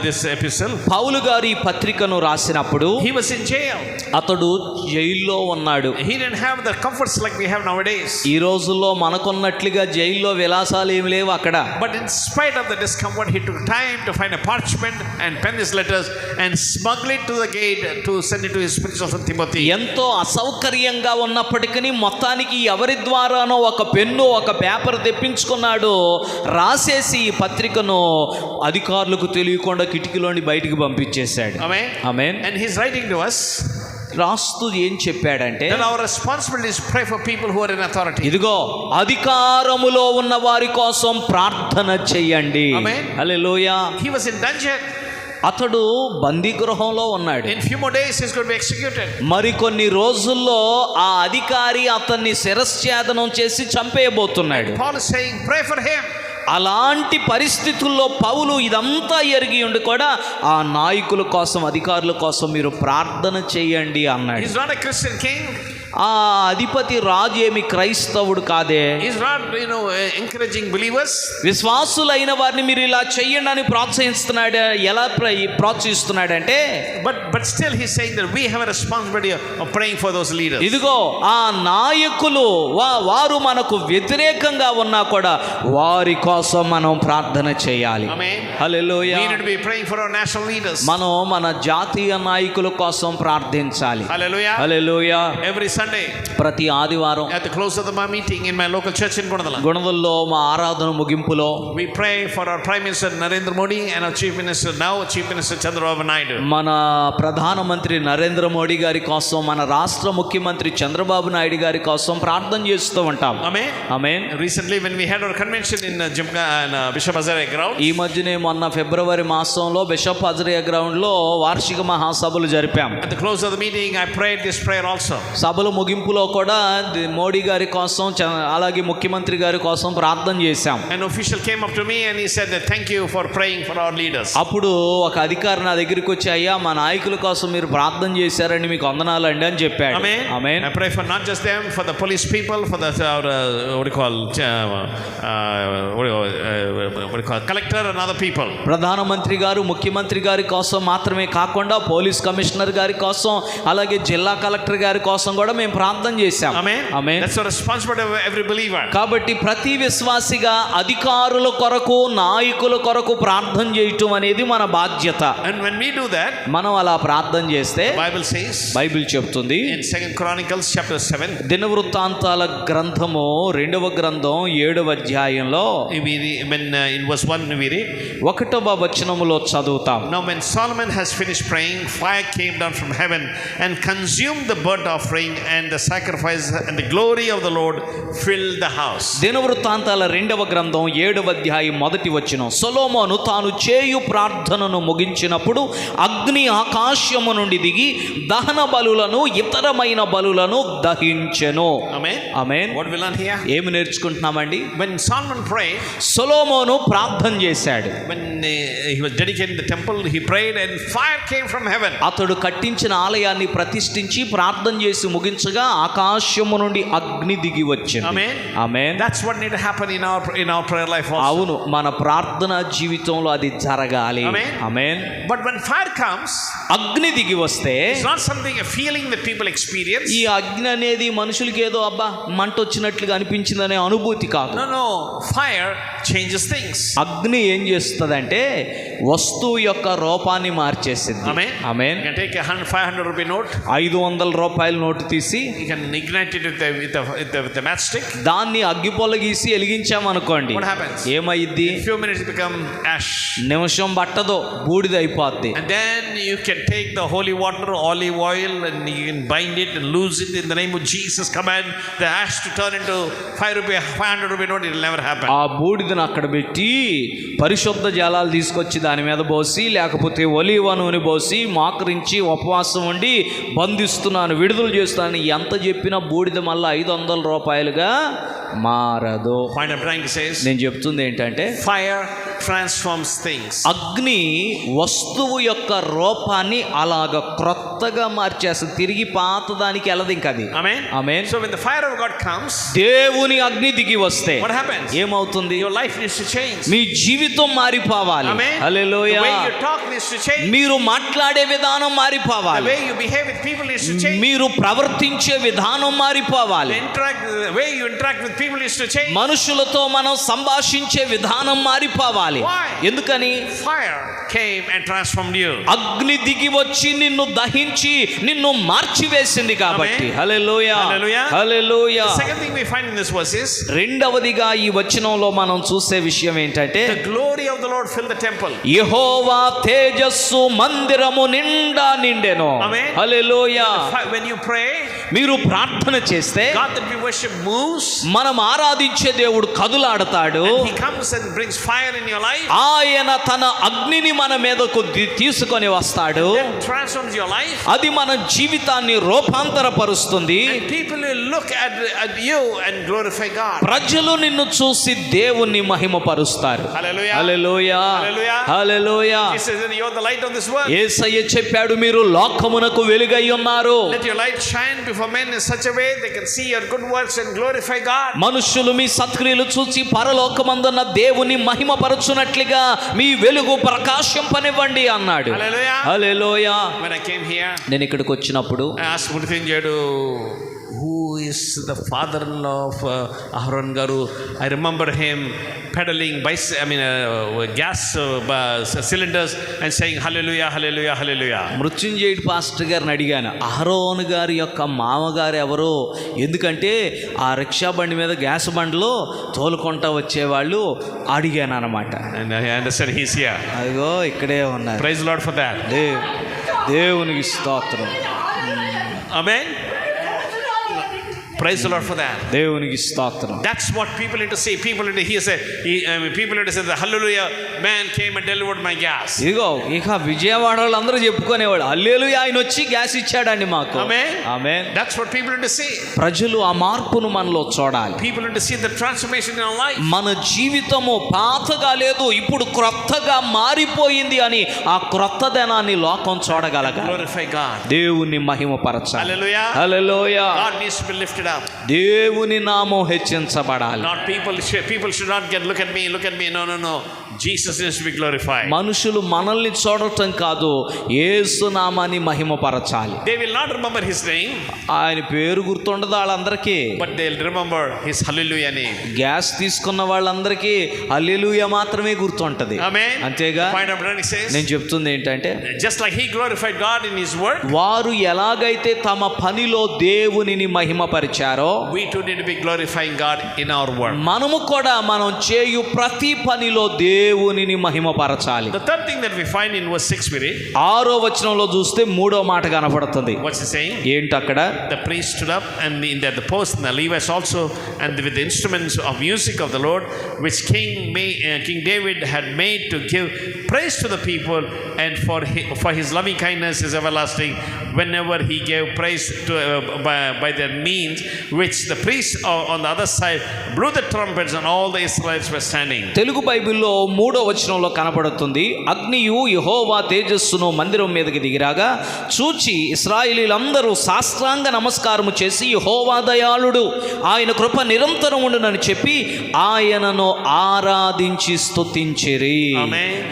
this epistle, పౌలు గారు ఈ పత్రికను రాసినప్పుడు he was in jail. అతడు జైల్లో ఉన్నాడు. He didn't have the comforts like we have nowadays. ఈ రోజుల్లో మనకున్నట్లుగా జైల్లో విలాసాలు ఏమి లేవు అక్కడ. But in spite of the discomfort, he took time to find a parchment and pen his letters and smuggle it to the gate to send it to his spiritual son Timothy. ఎంతో అసౌకర్యంగా ఉన్నప్పటికీ మొత్తానికి ఎవరి ద్వారానో ఒక pen ఒక paper తెప్పించుకున్నాడు, రాసేసి ఈ పత్రికను అధికారులకు తెలియకుండా కిటికీలోని బయటికి పంపించేశాడు. Amen. Amen. And he's writing to us రాస్తూ ఏం చెప్పాడంటే, that our responsibility is to pray for people who are in authority. ఇదిగో అధికారములో ఉన్న వారి కోసం ప్రార్థన చెయ్యండి. Amen. Hallelujah. He was in dungeon. అతడు బందీ గృహంలో ఉన్నాడు. In few more days he's going to be executed. మరికొన్ని రోజుల్లో ఆ అధికారి అతన్ని శిరశ్ఛేదనం చేసి చంపేయబోతున్నాడు. Paul is saying, pray for him. అలాంటి పరిస్థితుల్లో పౌలు ఇదంతా ఎరిగి ఉండి కూడా ఆ నాయకుల కోసం అధికారుల కోసం మీరు ప్రార్థన చేయండి అన్నాడు. He's not a Christian king. ఆ అధిపతి రాజు ఏమి క్రైస్తవుడు కాదే. He's not, encouraging believers. విశ్వాసులైన వారిని మీరు ఇలా చెయ్యండి అని ప్రోత్సహిస్తున్నాడు. ఎలా ప్రోత్సహిస్తున్నాడంటే, but still he's saying that we have a responsibility of praying for those leaders. ఇదిగో ఆ నాయకులు వారు మనకు వ్యతిరేకంగా ఉన్నా కూడా వారి కోసం మనం ప్రార్థన చేయాలి. Amen. Hallelujah. We need to be praying for our national leaders. మనం మన జాతీయ నాయకుల కోసం ప్రార్థించాలి. Hallelujah. హల్లెలూయా. Every Sunday, ప్రతి ఆదివారం at the close of the meeting in my local church in Gunadala, గుణదల్లో మా ఆరాధన ముగింపులో we pray for our Prime Minister Narendra Modi and our Chief Minister, now Chief Minister Chandrababu Naidu. మన ప్రధానమంత్రి నరేంద్ర మోడీ గారి కోసం, మన రాష్ట్ర ముఖ్యమంత్రి చంద్రబాబు నాయుడు గారి కోసం ప్రార్థన చేస్తూ ఉంటాం. Amen. Amen. Recently when we had our convention in Bishop Azariah ground, ఈ మధ్యనే మొన్న ఫిబ్రవరి మాసంలో బిషప్ అజరియా గ్రౌండ్ లో వార్షిక మహాసభలు జరిపాం. at the close of the meeting I prayed this prayer also. సభల ముగింపులో కూడా మోడీ గారి కోసం అలాగే ముఖ్యమంత్రి గారి కోసం ప్రార్థన చేశాం. An official came up to me and he said that thank you for praying for our leaders. అప్పుడు ఒక అధికారి నా దగ్గరికి వచ్చి, అయ్యా మా నాయకుల కోసం మీరు ప్రార్థన చేశారండి, మీకు వందనాలండి అని చెప్పాడు. Amen. Amen. I pray for not just them, for the police people, for the collector and other people. ప్రధానమంత్రి గారు ముఖ్యమంత్రి గారి కోసం మాత్రమే కాకుండా పోలీస్ కమిషనర్ గారి కోసం అలాగే జిల్లా కలెక్టర్ గారి కోసం కూడా మేము ప్రార్థన చేశాం. Amen. Amen. That's the responsibility of every believer. కాబట్టి ప్రతి విశ్వాసిగా అధికారుల కొరకు నాయకుల కొరకు ప్రార్థన చేయటం అనేది మన బాధ్యత. And when we do that, మనం అలా ప్రార్థన చేస్తే Bible says బైబిల్ చెప్తుంది, in 2 Chronicles chapter 7, దినవృత్తాంతాల గ్రంథము 2వ గ్రంథం 7వ అధ్యాయంలో in verse 1 we read, 1వ వచనములో చదువుతాం. now when Solomon has finished praying, fire came down from heaven and consumed the burnt offering and the sacrifice, and the glory of the Lord filled the house. దినవృత్తాంతాల 2వ గ్రంథం 7వ అధ్యాయం 1వ వచనం, సొలొమోను తాను చేయు ప్రార్థనను ముగించినప్పుడు అగ్ని ఆకాశము నుండి దిగి దహన బలులను ఇతరమైన బలులను దహించెను. Amen. Amen. What we learn here? ఏమి నేర్చుకుంటున్నామండి? When Solomon prayed, సొలొమోను ప్రార్థన చేశాడు. when he was dedicating the temple, he prayed and fire came from heaven. అతడు కట్టించిన ఆలయాన్ని ప్రతిష్ఠించి ప్రార్థన చేసి ముగించగా ఆకాశము నుండి అగ్ని దిగి వచ్చింది. Amen. Amen. That's what need to happen in our prayer life also. అవును, మన ప్రార్థన జీవితంలో అది జరగాలి. Amen. Amen. But when fire comes, అగ్ని దిగి వస్తే it's not something, a feeling that people experience. ఈ అగ్ని అనేది మనుషులకి ఏదో అబ్బా మంట వచ్చినట్లుగా అనిపించిందనే అనుభూతి కాదు. No, fire changes things. అగ్ని ఏం చేస్తుందంటే వస్తువు యొక్క రూపాన్ని మార్చేసింది. Amen. Amen. You can take a 500 rupee note, 500 రూపాయల నోటు తీసి you can ignite it with the matchstick. దాన్ని అగ్గిపొల్ల గీసి వెలిగించామనుకోండి, What happens? ఏమైద్ది? In few minutes it become ash. నిమిషం పట్టదు, బూడిద అయిపోద్ది. And then you can take the holy water, olive oil, and you can bind it and lose it in the name of Jesus. Command the ash to turn into 500 rupee note. It will never happen. ఆ బూడిద బూడిదను అక్కడ పెట్టి పరిశుద్ధ జలాలు తీసుకొచ్చి దాని మీద పోసి, లేకపోతే ఒలీవ నూనె పోసి మోకరించి ఉపవాసం ఉండి బంధిస్తున్నాను, విడుదల చేస్తాను, ఎంత చెప్పినా బూడిద మళ్ళీ 500 రూపాయలుగా మారదు. Point I'm trying to say is, నేను చెప్తుంది ఏంటంటే fire transforms things. అగ్ని వస్తువు యొక్క రూపాన్ని అలాగ క్రొత్తగా మార్చేస్తుంది, తిరిగి పాత దానికి వెళ్ళదు ఇంకా అది. Amen. Amen. So when the fire of God comes, దేవుని అగ్ని దిగి వస్తే what happens? ఏమవుతుంది? Your life needs to change. మీ జీవితం మారిపోవాలి. Amen. Hallelujah. The way you talk needs to change. మీరు మాట్లాడే విధానం The మారిపోవాలి. way you behave with people needs to change. మీరు ప్రవర్తించే విధానం మారిపోవాలి. The way you interact with people needs to change. మనుషులతో మనం సంభాషించే విధానం మారిపోవాలి. Why? ఎందుకని? Fire came and transformed you. అగ్ని దిగి వచ్చి నిన్ను దహించి నిన్ను మార్చివేసింది కాబట్టి. హల్లెలూయా. Hallelujah. Hallelujah. The second thing we find in this verse is, రెండవదిగా ఈ వచనంలో మనం చూసే విషయం ఏంటంటే, the glory of the Lord filled the temple. యెహోవా తేజస్సు మందిరము నిండా నిండెను. Amen. Hallelujah. When you pray, మీరు ప్రార్థన చేస్తే God that we worship moves. మనం ఆరాధించే దేవుడు కదులాడతాడు. He comes and brings fire in your life. ఆయన తన అగ్నిని మన మీదకు తీసుకొని వస్తాడు. That transforms your life. అది మన జీవితాన్ని రూపాంతరపరుస్తుంది. And people will look at you and glorify God. ప్రజలు నిన్ను చూసి దేవుణ్ణి మహిమపరుస్తారు. Hallelujah. Hallelujah. Hallelujah. Hallelujah. He says, you're the light of this world. యేసయ్య చెప్పాడు, మీరు లోకమునకు వెలుగై ఉన్నారు. Let your light shine before men in such a way they can see your good works and glorify God. మనుషులు మీ సత్క్రియలు చూసి పరలోకమందున్న దేవుని మహిమపరచునట్లుగా మీ వెలుగు ప్రకాశింపనివ్వండి అన్నాడు. Hallelujah. Hallelujah. When I came here, నేను ఇక్కడికి వచ్చినప్పుడు I asked Murthinjadu, who is the father-in-law of Aharon Garu? I remember him pedaling gas cylinders and saying hallelujah, hallelujah, hallelujah. Mrutyunjayudu pastor గారిని అడిగాను, అహరోను గారి యొక్క మామగారు ఎవరో, ఎందుకంటే ఆ రిక్షా బండి మీద గ్యాస్ బండ్లో తోలుకుంటా వచ్చేవాళ్ళు అడిగాను అనమాట. And I understand he's here. అదిగో ఇక్కడే ఉన్నారు. Praise the Lord for that. దేవునికి స్తోత్రం. Amen. Praise the Lord for that. దేవునికి స్తోత్రం. That's what people need to see. People need to hear. People need to say, the hallelujah man came and delivered my gas. ఇదిగో ఇక విజయవాడ వాళ్ళందరూ చెప్పుకునేవాడు, హల్లెలూయా ఆయన వచ్చి gas ఇచ్చాడండి మాకు. Amen. Amen. That's what people need to see. ప్రజలు ఆ మార్పును మనలో చూడాలి. People need to see the transformation in our life. మన జీవితము పాతగా లేదు, ఇప్పుడు క్రొత్తగా మారిపోయింది అని ఆ క్రొత్తదనాన్ని లోకం చూడగలగాలి. Glorify God. దేవుని మహిమపరచాలి. Hallelujah. Hallelujah. God needs to be lifted up. దేవుని నామం హెచ్చించబడాలి. Not people should not get look at me. No. Jesus needs to be glorified. మనుషులు మనల్ని చూడటం కాదు, యేసు నామాన్ని మహిమపరచాలి. They will not remember his name. ఆయన పేరు గుర్తుండదు వాళ్ళందరికీ, but they'll remember his hallelujah name. Gas తీసుకున్న వాళ్ళందరికీ హల్లెలూయా మాత్రమే గుర్తుంటది. Amen. అంతేగా. Point of running says, నేను చెప్తుంది ఏంటంటే, just like he glorified God in his work, వారు ఎలాగైతే తమ పనిలో దేవునిని మహిమపరిచారో, we too need to be glorifying God in our work. మనము కూడా మనం చేయు ప్రతి పనిలో దేవునిని మహిమపరచాలి. The third thing that we find in verse 6, we read, 6వ వచనంలో చూస్తే 3వ మాట కనపడుతుంది. what's he saying? ఏంటి అక్కడ? The priest stood up, and in the post and the Levites also, and with the instruments of music of the Lord, which King David had made to give praise to the people, and for his loving kindness is everlasting. Whenever he gave praise to by their means, which the priests on the other side blew the trumpets, and all the Israelites were standing. Telugu బైబిల్లో 3వ వచనంలో కనపడుతుంది, అగ్నియు యెహోవా తేజస్సును మందిరం మీదకి దిగిరాగా చూచి ఇశ్రాయేలీలందరూ సాష్టాంగ నమస్కారము చేసి, యెహోవా దయాళుడు, ఆయన కృప నిరంతరం ఉండునని చెప్పి ఆయనను ఆరాధించి స్తుతించిరి.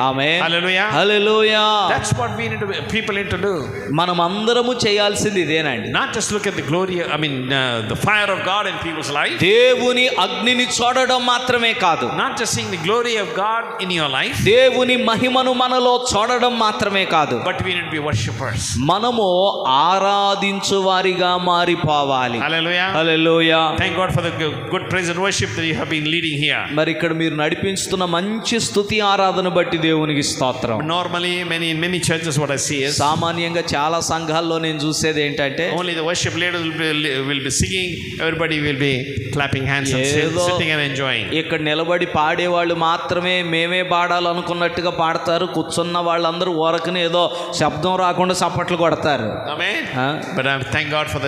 ఆమేన్. Hallelujah. Hallelujah. That's what people need to do. మనం అందరము చేయాల్సింది ఇదేనండి. Not just look at the glory, the fire of God in people's life. దేవుని అగ్నిని చూడడం మాత్రమే కాదు, not just seeing the glory of God in your life, దేవుని మహిమను మనలో చూడడం మాత్రమే కాదు, but we need to be worshipers. మనము ఆరాధించు వారిగా మారిపోవాలి. Hallelujah. Hallelujah. Thank God for the good praise and worship that you have been leading here. మరి ఇక్కడ మీరు నడిపిస్తున్న మంచి స్తుతి ఆరాధన బట్టి దేవునికి స్తోత్రం. Normally in many churches what I see is, సామాన్యంగా చాలా సంఘాలు సంఘాల్లో నేను చూసేది ఏంటంటే only the worship leaders will be singing, everybody will be clapping hands and sitting and enjoying. ఇక్కడ నిలబడి పాడేవాళ్ళు మాత్రమే మేమే పాడాలనుకున్నట్టుగా పాడతారు, కూర్చున్న వాళ్ళందరూ ఊరకని ఏదో శబ్దం రాకుండా చప్పట్లు కొడతారు. Amen. But I thank God for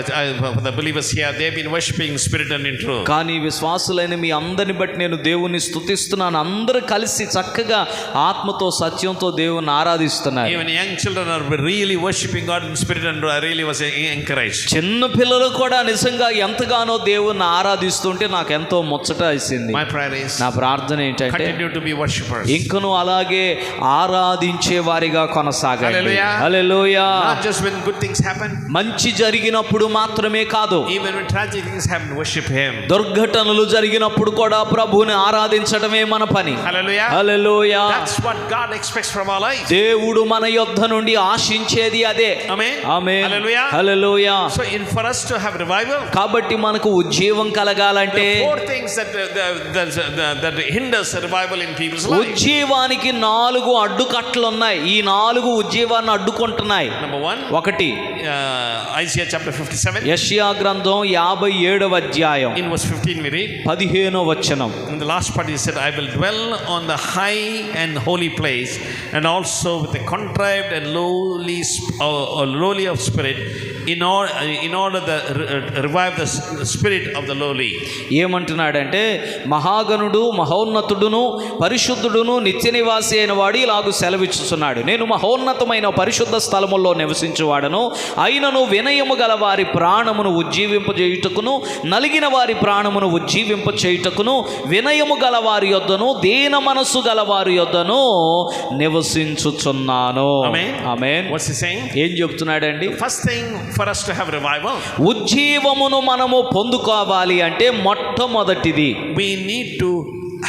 the believers here. They've been worshiping in spirit and in truth. కానీ విశ్వాసులైన మీ అందరిని బట్టి నేను దేవుని స్తుతిస్తున్నాను. అందరూ కలిసి చక్కగా ఆత్మతో సత్యంతో దేవుని ఆరాధిస్తున్నారు. Even young children are really worshiping God in spirit and I really was encouraged. చిన్న పిల్లలు కూడా నిజంగా ఎంతగానో దేవుని ఆరాధిస్తుంటే నాకు ఎంతో ముచ్చట వేసింది. My prayer is, నా ప్రార్థన ఏంటంటే continue to be worshipers. ఇంకను అలాగే ఆరాధించే వారిగా కొనసాగండి. Hallelujah. Hallelujah. Not just when good things happen, మంచి జరిగినప్పుడు మాత్రమే కాదు, even when tragic things happen, worship Him. దుర్ఘటనలు జరిగినప్పుడు కూడా ప్రభువుని ఆరాధించడమే మన పని. Hallelujah. Hallelujah. That's what God expects from our lives. దేవుడు మన యొద్ద నుండి ఆశించేది అదే. Amen. Amen. Hallelujah. Hallelujah. So for us to have revival, కాబట్టి మనకు ఉజ్జీవం కలగాలంటే the four things that hinders revival in people's lives. ఉజ్జీవానికి 4 అడ్డుకట్లు ఉన్నాయి. ఈ 4 ఉజ్జీవాన్ని అడ్డుకుంటున్నాయి. Number 1, ఒకటి Isaiah chapter 57. యెషయా గ్రంథం 57వ అధ్యాయం In verse 15 we read, 15వ వచనం. in the last part he said, I will dwell on the high and holy place, and also with the contrived and lowly of spirit, in order to revive the spirit of the lowly. ఏమంటున్నాడంటే మహాగణుడు మహోన్నతుడును పరిశుద్ధుడును నిత్య నివాసి అయిన వాడు ఇలాగు సెలవిచ్చుచున్నాడు. నేను మహోన్నతమైన పరిశుద్ధ స్థలములో నివసించువాడను, అయినను వినయము గల వారి ప్రాణమును ఉజ్జీవింపజేయుటకును నలిగిన వారి ప్రాణమును ఉజ్జీవింపచేయుటకును వినయము గల వారి యొద్దను దీన మనస్సు గల వారి యొద్దను నివసించుచున్నాను. ఆమేన్. What's he saying? ఏం చెప్తున్నాడండి? First thing for us to have revival, ఉజ్జీవమును మనము పొందుకోవాలి అంటే మొట్టమొదటిది we need to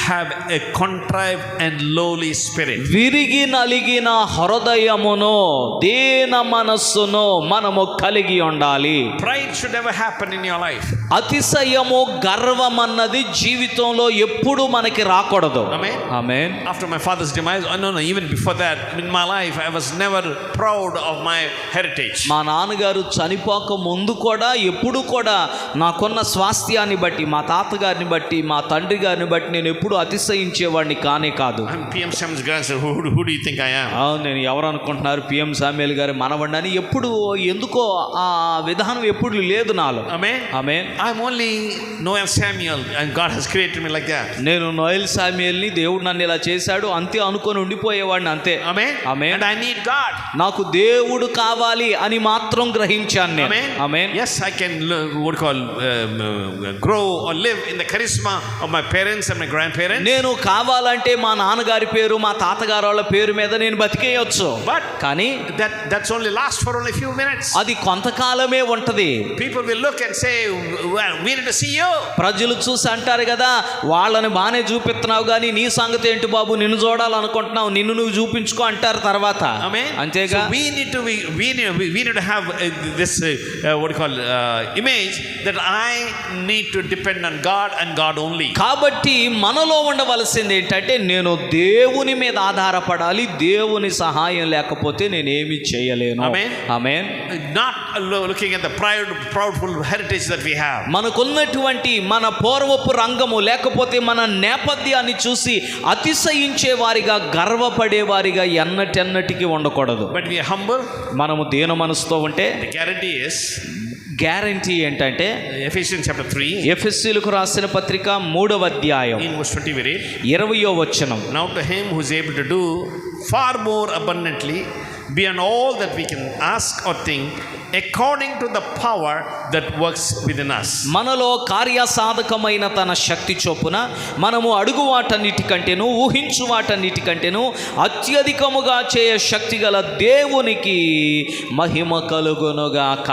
have a contrived and lowly spirit. విరిగి నలిగిన హృదయమును దీన మనస్సును మనము కలిగి ఉండాలి. Pride should never happen in your life. అతిశయము గర్వం అన్నది జీవితంలో ఎప్పుడు మనకి రాకూడదు. Amen. Amen. After my father's demise, no, even before that, in my life, I was never proud of my heritage. మా నాన్నగారు చనిపోక ముందు కూడా ఎప్పుడు కూడా నాకున్న స్వాస్థ్యాన్ని బట్టి, మా తాతగారిని బట్టి, మా తండ్రి గారిని బట్టి నేను ఎప్పుడు అతిశయించేవాడిని కానే కాదు. I'm PM Samuel's grandson. Who do you think I am? నేను ఎవరు అనుకుంటున్నారు? పిఎం సామ్యూయల్ గారి మనవడిని అని ఎప్పుడు ఎందుకో ఆ విధానం ఎప్పుడు లేదు నాలో. Amen. Amen. I'm only Noel Samuel and God has created me like that. నేను నోయల్ సామ్యూయల్ని దేవుడు నన్ను ఇలా చేశాడు అంతే అనుకొని ఉండిపోయేవాడిని అంతే. Amen. Amen. And I need God. నాకు దేవుడు కావాలి అని మాత్రం గ్రహించాను నేను. Amen. Amen. Yes, I can grow or live in the charisma of my parents and my grandparents. నేను కావాలంటే మా నాన్నగారి పేరు మా తాతగారి వాళ్ళ పేరు మీద నేను బతికేయొచ్చు. But కానీ that's only last for only a few minutes. అది కొంతకాలమే ఉంటది. People will look and say, well, we need to see you. ప్రజలు చూసి అంటారు కదా, వాళ్ళని బాగానే చూపిస్తున్నావు కానీ నీ సంగతి ఏంటి బాబు, నిన్ను చూడాలనుకుంటున్నావు, నిన్ను నువ్వు చూపించుకో అంటారు తర్వాత. అంతేగా. So we need to have this image that I need to depend on God and God only. కాబట్టి మనలో ఉండవలసింది ఏంటంటే నేను దేవుని మీద ఆధారపడాలి, దేవుని సహాయం లేకపోతే నేనేమి చేయలేను. ఆమేన్. Not looking at the proudful heritage that we have. మనకున్నటువంటి మన పూర్వపు రంగము లేకపోతే మన నేపథ్యాన్ని చూసి అతిశయించే వారిగా గర్వపడే వారిగా ఎన్నటెన్నటికి ఉండకూడదు. But we are humble. మనము దీన మనసుతో ఉంటే The guarantee is, గ్యారంటీ ఏంటంటే Ephesians chapter 3, ఎఫెసీయులకు రాసిన పత్రిక 3వ అధ్యాయం in verse 20 we read, 20వ వచనం. now to him who is able to do far more abundantly beyond all that we can ask or think, according to the power that works within us. మనలో కార్యసాధకమైన తన శక్తి చొప్పున మనము అడుగు వాటన్నిటికంటేను ఊహించు వాటన్నిటికంటేను అత్యధికముగా చేయ శక్తి గల దేవునికి మహిమ కలుగునుగాక.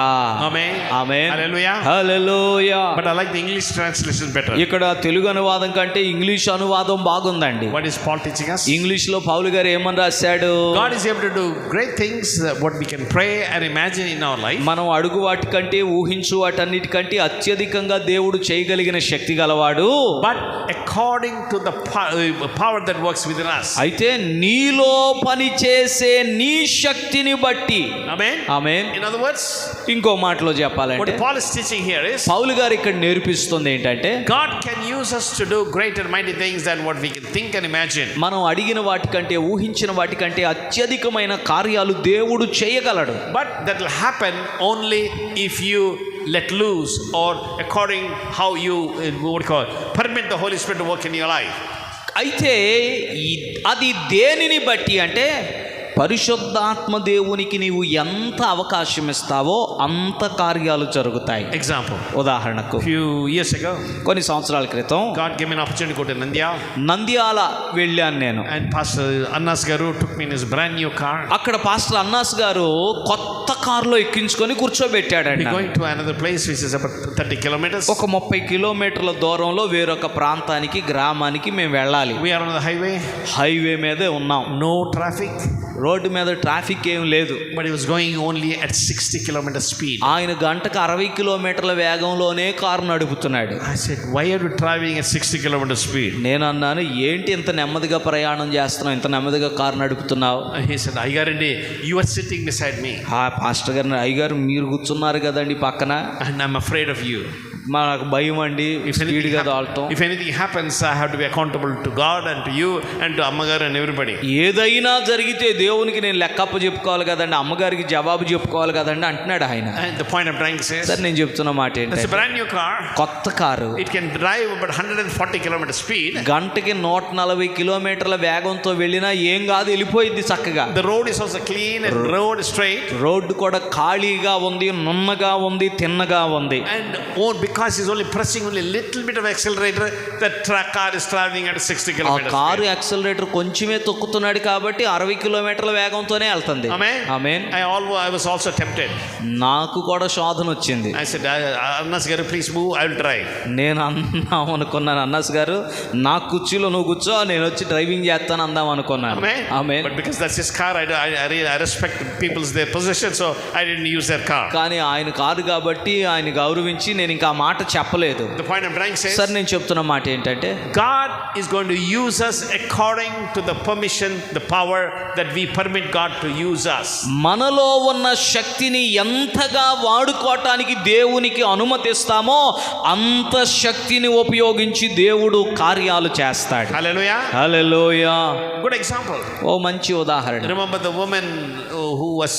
Amen. Amen. Hallelujah. Hallelujah. But I like the English translation better. ఇక్కడ తెలుగు అనువాదం కంటే ఇంగ్లీష్ అనువాదం బాగుందండి. What is Paul teaching us? ఇంగ్లీష్లో పౌలు గారు ఏమని రాశాడు? God is able to do great things, what we can pray and imagine in our life. life. మనం అడుగు వాటికంటే ఊహించు వాటన్నిటికంటే అత్యధికంగా దేవుడు చేయగలిగిన శక్తి గలవాడు. But according to the power that works within us. అయితే నీలో పని చేసే నీ శక్తిని బట్టి. Amen. Amen. In other words, ఇంకో మాటలో what చెప్పాలంటే Paul is teaching here is పౌలు గారు ఇక్కడ నేర్పిస్తుంది ఏంటంటే God can use us to do great and mighty things than what we can think and imagine. మనం అడిగిన వాటికంటే ఊహించిన వాటికంటే అత్యధికమైన కార్యాలు దేవుడు చేయగలడు. But that will happen only if you let loose or according how you permit the Holy Spirit to work in your life. అయితే అది దేనిని బట్టి అంటే పరిశుద్ధాత్మ దేవునికి నీవు ఎంత అవకాశం ఇస్తావో అంత కార్యాలు జరుగుతాయి. Example. ఉదాహరణకు Few years ago, కొన్ని సంవత్సరాల క్రితం God gave me an opportunity to go to Nandyal వెళ్ళాను నేను. and Pastor Annas Garu took me in his brand new car. అక్కడ పాస్టర్ అన్నాస్ గారు కొత్త కారులో ఎక్కించుకొని కూర్చోబెట్టాడండి. We're going to another place which is about 30 kilometers. ఒక 30 కిలోమీటర్ల దూరంలో వేరొక ప్రాంతానికి గ్రామానికి మేము వెళ్ళాలి. We are on the highway. Highway మీదే ఉన్నాం. No traffic. రోడ్డు మీద ట్రాఫిక్ ఏం లేదు. But he was going only at 60 kilometers speed. ఆయన గంటకు 60 కిలోమీటర్ల వేగంలోనే కారు నడుపుతున్నాడు. I said, why are you traveling at 60 kilometers speed? నేను అన్నాను, ఏంటి ఇంత నెమ్మదిగా ప్రయాణం చేస్తున్నావు, ఇంత నెమ్మదిగా కారు నడుపుతున్నావు? He said, Ayyagarandi, you are sitting beside me. Pastor గారు, అయ్యగారు మీరు కూర్చున్నారు కదండి పక్కన, and I'm afraid of you. నాకు భయం అండి స్పీడ్గా దాల్తాం. If anything happens, I have to be accountable to God and to you and to అమ్మగారు and everybody. ఏదైనా జరిగితే దేవునికి నేను లెక్కప్ప చెప్పుకోవాలి కదండి, అమ్మగారికి జవాబు చెప్పుకోవాలి కదండి అంటున్నాడు ఆయన. And the point I'm trying to say is, sir నేను చెప్తున్న మాట ఏంటి, it's a brand new car. కొత్త car. It can drive about 140 kilometers speed. గంటకి 140 కిలోమీటర్ల వేగంతో వెళ్ళినా ఏం కాదు, వెళ్ళిపోయింది చక్కగా. The road is also clean and road is straight. Road కూడా ఖాళీగా ఉంది, నున్నగా ఉంది, తిన్నగా ఉంది. And because he's only pressing only a little bit of accelerator, the car is traveling at 60 ఆ kilometers. కారు యాక్సిలరేటర్ కొంచెమే తొక్కుతున్నాడు కాబట్టి 60 కిలోమీటర్ల వేగంతోనే వెళ్తుంది. ఆమేన్. I was also tempted. నాకు కూడా శోధన వచ్చింది. I said, Annas garu, please move, I will drive. నేను అందాం అనుకున్నాను, అన్నాస్ గారు నా కుర్చీలో నువ్వు కూర్చో, నేను వచ్చి డ్రైవింగ్ చేస్తాను అందాం అనుకున్నాను. ఆమేన్. But because that's his car, I respect people's their possession, so I didn't use their car. కానీ ఆయన కారు కాబట్టి ఆయన గౌరవించి నేను ఇంకా మాట చెప్పలేదు. The point I'm trying to say, sir నేను చెప్తున్న మాట ఏంటంటే God is going to use us according to the permission, the power that we permit God to use us. మనలో ఉన్న శక్తిని ఎంతగా వాడుకోవటానికి దేవునికి అనుమతిస్తామో అంత శక్తిని ఉపయోగించి దేవుడు కార్యాలు చేస్తాడు. Hallelujah. హల్లెలూయా. Good example. ఓ మంచి ఉదాహరణ. Remember the woman who was,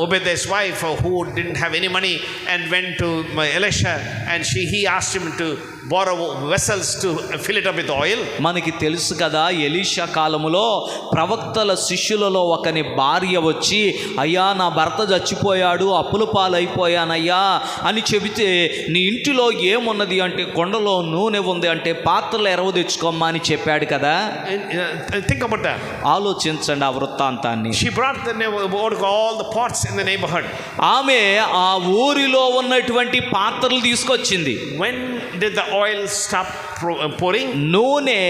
Obed's wife, who didn't have any money and went to Elisha, and he asked him to borrow vessels to fill it up with oil. మనకి తెలుసు కదా, Elisha కాలములో ప్రవక్తల శిష్యులలో ఒకని భార్య వచ్చి, అయ్యా నా భర్త చచ్చిపోయాడు, అప్పుల పాలైపోయానయ్యా అని చెబితే, నీ ఇంటిలో ఏమున్నది అంటే కొండలో నూనె ఉంది అంటే పాత్రలు ఎరవ తెచ్చుకోమ్మా అని చెప్పాడు కదా. Think about that. ఆలోచించండి ఆ వృత్తాంతాన్ని. She brought all the pots in the neighborhood. ఆమె ఆ ఊరిలో ఉన్నటువంటి పాత్రలు తీసుకొచ్చింది. When did the oil stop pouring? నూనె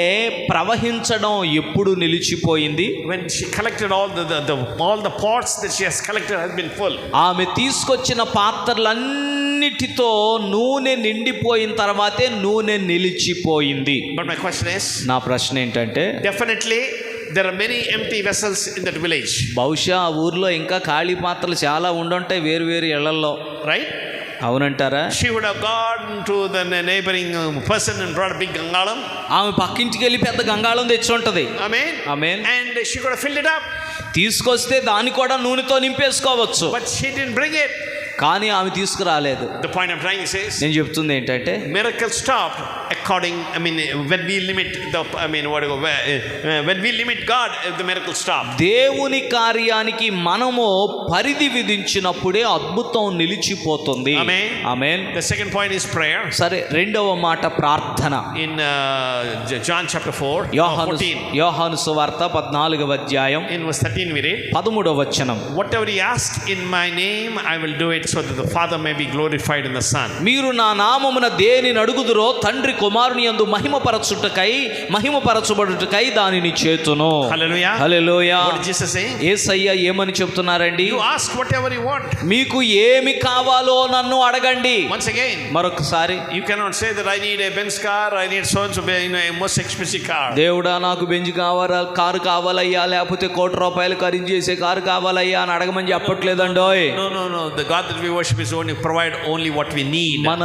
ప్రవహించడం ఎప్పుడు నిలిచిపోయింది? When she collected all the pots that she has collected has been full. ఆమె తీసుకొచ్చిన పాత్రలన్నిటితో నూనె నిండిపోయిన తర్వాతే నూనె నిలిచిపోయింది. But my question is, నా ప్రశ్న ఏంటంటే, definitely there are many empty vessels in that village. బహుశా ఆ ఊర్లో ఇంకా ఖాళీ పాత్రలు చాలా ఉండుంటాయి వేరు వేరు ఇళ్లలో, right? అవునంటారా? She would have gone to the neighboring person and brought a big gangalam. ఆమె పక్కింటికి వెళ్ళి పెద్ద గంగాళం తెచ్చి ఉంటది. Amen. Amen. And she could have filled it up. తీసుకొస్తే దాన్ని కూడా నూనెతో నింపేసుకోవచ్చు. But she didn't bring it. కానీ ఆమె తీసుకురాలేదు. The point I'm trying to say is, నేను చెప్తుంది ఏంటంటే, miracle stopped when we limit when we limit God, the miracle stopped. దేవుని కార్యానికి మనము పరిధి విధించినప్పుడే అద్భుతం నిలిచిపోతుంది. ఆమేన్. The second point is prayer. సరే, రెండవ మాట ప్రార్థన. In John chapter 4, యోహాను సువార్త 14వ అధ్యాయం in verse 13 we read, 13వ వచనం, whatever you ask in my name I will do it, it so that the Father may be glorified in the Son. మీరు నా నామమున దేనిని అడుగుదురో తండ్రి కుమారుని యందు మహిమపరచబడుటకై దానిని చేతును. Hallelujah. Hallelujah. What is Jesus saying? యేసయ్య ఏమని చెప్తున్నారండి? You ask whatever you want. మీకు ఏమి కావాలో నన్ను అడగండి. Once again, మరొకసారి you cannot say that I need a Benz car, I need so and so, a most expensive car. దేవుడా నాకు బెంజ్ కారు కావాలయ్యా, లేకపోతే ₹1,00,00,000 ఖరీదు చేసే కారు కావాలయ్యా అని అడగమని చెప్పట్లేదండోయ్. No. The God that we worship is only provide only what we need. మన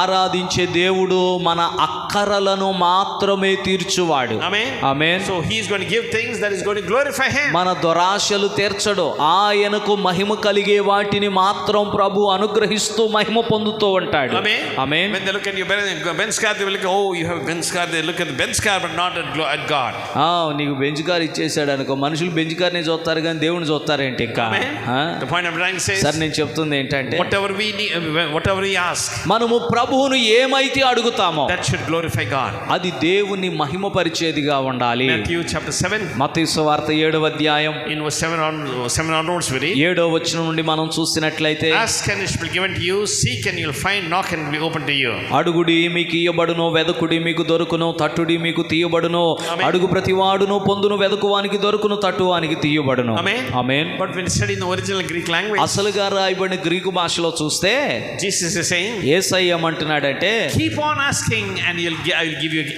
ఆరాధించే దేవుడు మన అక్కరలను మాత్రమే తీర్చువాడు. Amen. Amen. So he is going to give things that is going to glorify him. మన దురాశలు తీర్చడు, ఆయనకు మహిమ కలిగే వాటిని మాత్రం ప్రభు అనుగ్రహిస్తూ మహిమ పొందుతూ ఉంటాడు. Amen. Amen. When they look at your Benz car, they will look, oh, you have a Benz car. They look at the Benz car, but not at God. నీకు Benz car ఇచ్చేసాడు అనుకో, మనుషులు బెంజ్ కార్ని చూస్తారు కానీ దేవుని చూస్తారేంటి ఇంకా? The point I'm trying to say is, sir నేను చెప్తుంది ఏంటంటే, whatever we need, whatever we ask, మనము ప్రభువును ఏమైతే అడుగుతామో that should glorify God. అది దేవుని మహిమపరిచేదిగా ఉండాలి. Matthew chapter 7, మత్తయి సువార్త 7వ అధ్యాయం in verse 7 onwards, we read, 7వ వచనం నుండి మనం చూసినట్లయితే, ask and it shall be given to you, seek and you will find, knock and it will be open to you. అడుగుడి మీకు ఇయ్యబడును, వెదకుడి మీకు దొరుకును, తట్టుడి మీకు తీయబడును. అడుగు ప్రతివాడును పొందును, వెదకువానికి దొరుకును, తట్టువానికి తీయబడును. ఆమేన్. But when study in the original Greek language, అసలుగా రాయబడిన గ్రీకు భాషలో చూస్తే Jesus is saying, యేసయ్య ఏమంటున్నాడంటే, keep on asking and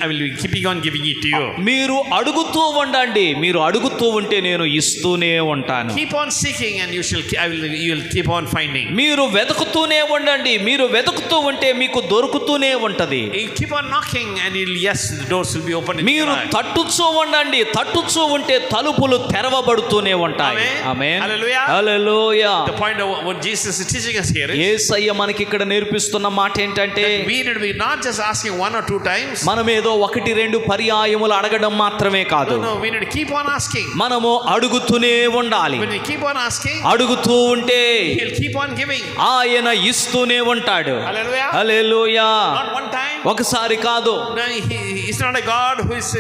I will keep on giving it to you. మీరు అడుగుతూ ఉండండి, మీరు అడుగుతూ ఉంటే నేను ఇస్తూనే ఉంటాను. Keep on seeking and you will keep on finding. మీరు వెతుకుతూనే ఉండండి, మీరు వెతుకుతూ ఉంటే మీకు దొరుకుతూనే ఉంటది. You keep on knocking and the doors will be opened. మీరు తట్టుచూ ఉండండి, తట్టుచూ ఉంటే తలుపులు తెరవబడుతూనే ఉంటాయి. ఆమేన్. Hallelujah. Hallelujah. The point of what Jesus is teaching us here is, యేసయ్య మనకి ఇక్కడ నేర్పిస్తున్న మాట ఏంటంటే, we need to be not just asking 1 or 2 times. మనం ఏదో 1-2 పర్యాయములు అడగడం మాత్రమే కాదు. No, we need to keep on asking. మనము అడుగుతూనే ఉండాలి. When we keep on asking, అడుగుతూ ఉంటే he'll keep on giving. ఆయన ఇస్తూనే ఉంటాడు. Hallelujah. Hallelujah. Not one time. ఒకసారి కాదు. No, he's not a God who is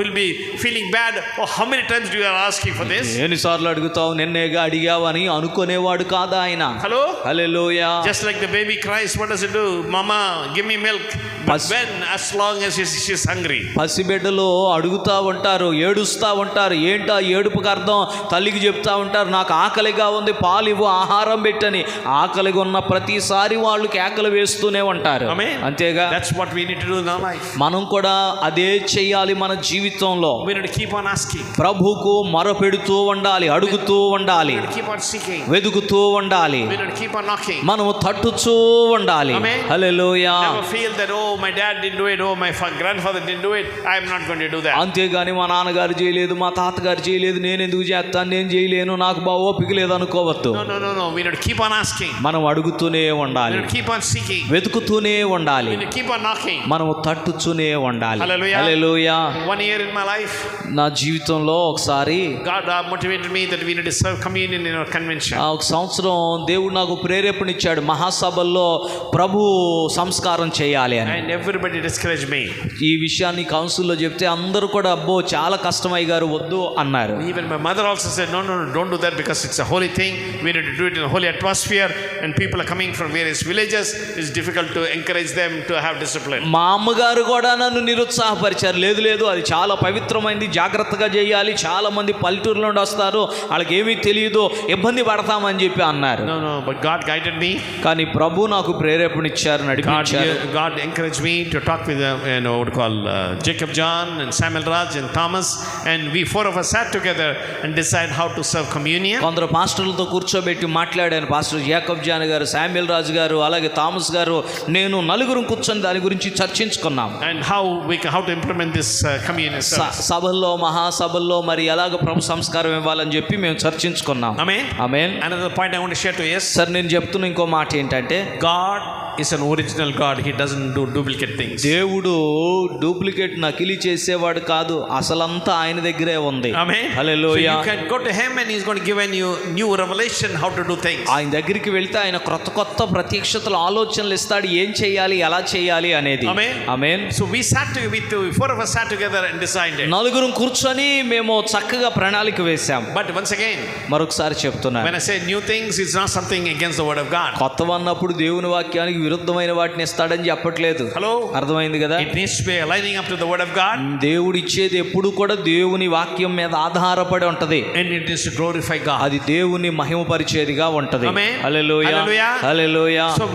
will be feeling bad. Oh, how many times do you are asking for this? ఎన్నిసార్లు అడుగుతావు, నిన్నేగా అడిగావని అనుకునేవాడు కాదు ఆయన. Hello. Hallelujah. Just like the baby cries, what does it do? Mama, give me milk. But when, as long as she's hungry. పసిబిడ్డలు అడుగుతా ఉంటారు, ఏడుస్తా ఉంటారు. ఏంటా ఏడుపుకి అర్థం? తల్లికి చెప్తా ఉంటారు, నాకు ఆకలిగా ఉంది, పాలివ్వు, ఆహారం పెట్టని. ఆకలిగా ఉన్న ప్రతిసారి వాళ్ళు కేకలు వేస్తూనే ఉంటారు. అంతేగా? That's what we need to do in our life. మనం కూడా అదే చేయాలి మన జీవితంలో. We need to keep on asking. ప్రభువుకు మొరపెడుతూ ఉండాలి, అడుగుతూ ఉండాలి, We need to keep on seeking. వెదుకుతూ ఉండాలి, We need to keep on knocking. మనం తట్టుచూ ఉండాలి. హల్లెలూయా. Never feel that, oh, my dad didn't do it, oh, my grandfather didn't do it, I am not going to do that. అంతేగాని మా నాన్నగారు చేయలేదు, మా తాతగారు చేయలేదు, నేను ఎందుకు చేస్తాను, నేను చేయలేను, నాకు బాగా ఓపిక లేదు అనుకోవద్దు. No. We need to keep on asking. మనం అడుగుతూనే We ఉండాలి, need to keep on seeking. వెతుకుతూనే ఉండాలి, We need to keep on knocking. మనము తట్టుతూనే ఉండాలి. Hallelujah. Hallelujah. 1 year in my life, నా జీవితంలో ఒకసారి God motivated me that we need to serve communion in our convention. ఒక సంవత్సరం దేవుడు నాకు ప్రేరేపణ ఇచ్చాడు, మహాసభల్లో ప్రభు సంస్కారం చేయాలి అని. And everybody discouraged me. ఈ విషయాన్ని కౌన్సిల్లో చెప్తే అందరూ కూడా అబ్బో చాలా కష్టమయ్య గారు వద్దు అన్నారు. Even my mother also said, no, don't do that because it's a holy thing. We need to do it in a holy atmosphere and people are coming from various villages. It's difficult to encourage them to have discipline. మా అమ్మగారు కూడా నన్ను నిరుత్సాహపరిచారు. లేదు అది చాలా పవిత్రమైంది, జాగ్రత్తగా చేయాలి, చాలా మంది పల్లెటూరులో నుండి వస్తారు, వాళ్ళకి ఏమీ తెలియదు, ఇబ్బంది పడతామని చెప్పి అన్నారు. No, but God guided me. కానీ ప్రభు నాకు ప్రేరేపణ ఇచ్చారు, నడిపించారు. God encouraged me to talk with Jacob John and Samuel Raj and Thomas, and we 4 of us sat together and decided how to serve communion. కొందరు పాస్టర్లతో కూర్చోబెట్టి మాట్లాడాను. పాస్టర్ జాకబ్ జాన్ గారు, Samuel రాజు గారు, అలాగే థామస్ గారు, నేను నలుగురు కూర్చొని దాని గురించి చర్చించుకున్నాం. And how to implement this communion service. సభల్లో, మహాసభల్లో మరి ఎలాగ ప్రభు సంస్కారం ఇవ్వాలని చెప్పి మేము చర్చించుకున్నాం. Amen. Amen. Another point I want to share to you is, sir నేను చెప్తున్న ఇంకో మాట ఏంటంటే, God is an original God. He doesn't do duplicate things. దేవుడు డూప్లికేట్ నకిలీ చేసేవాడు కాదు, అసలంతా ఆయన దగ్గరే ఉంది. Amen. So hallelujah. you can go to him and he's going to give you new revelation how to do things. ఆయన దగ్గరికి వెళ్తే ఆయన కొత్త ప్రత్యక్షతలు ఆలోచనలు ఇస్తాడు, ఏం చేయాలి ఎలా చేయాలి అనేది. Amen. Amen. So we four of us sat together and decided. నలుగురం కూర్చొని మేము చక్కగా ప్రణాళిక వేశాం. But once again, మరొకసారి చెప్తున్నాను, when I say new things, it's not something against the word of God. కొత్తవన్నప్పుడు దేవుని వాక్యానికి విరుద్ధమైన వాటిని ఇస్తాడని చెప్పట్లేదు. Hello. అర్థమైంది కదా? It needs to be aligning up to the word of God. దేవుడు ఇచ్చేది ఎప్పుడు కూడా దేవుని వాక్యం మీద ఆధారపడి ఉంటది. And it needs to glorify God. అది దేవుని మహిమపరిచేదిగా ఉంటది. Amen. Hallelujah. Hallelujah. Hallelujah. So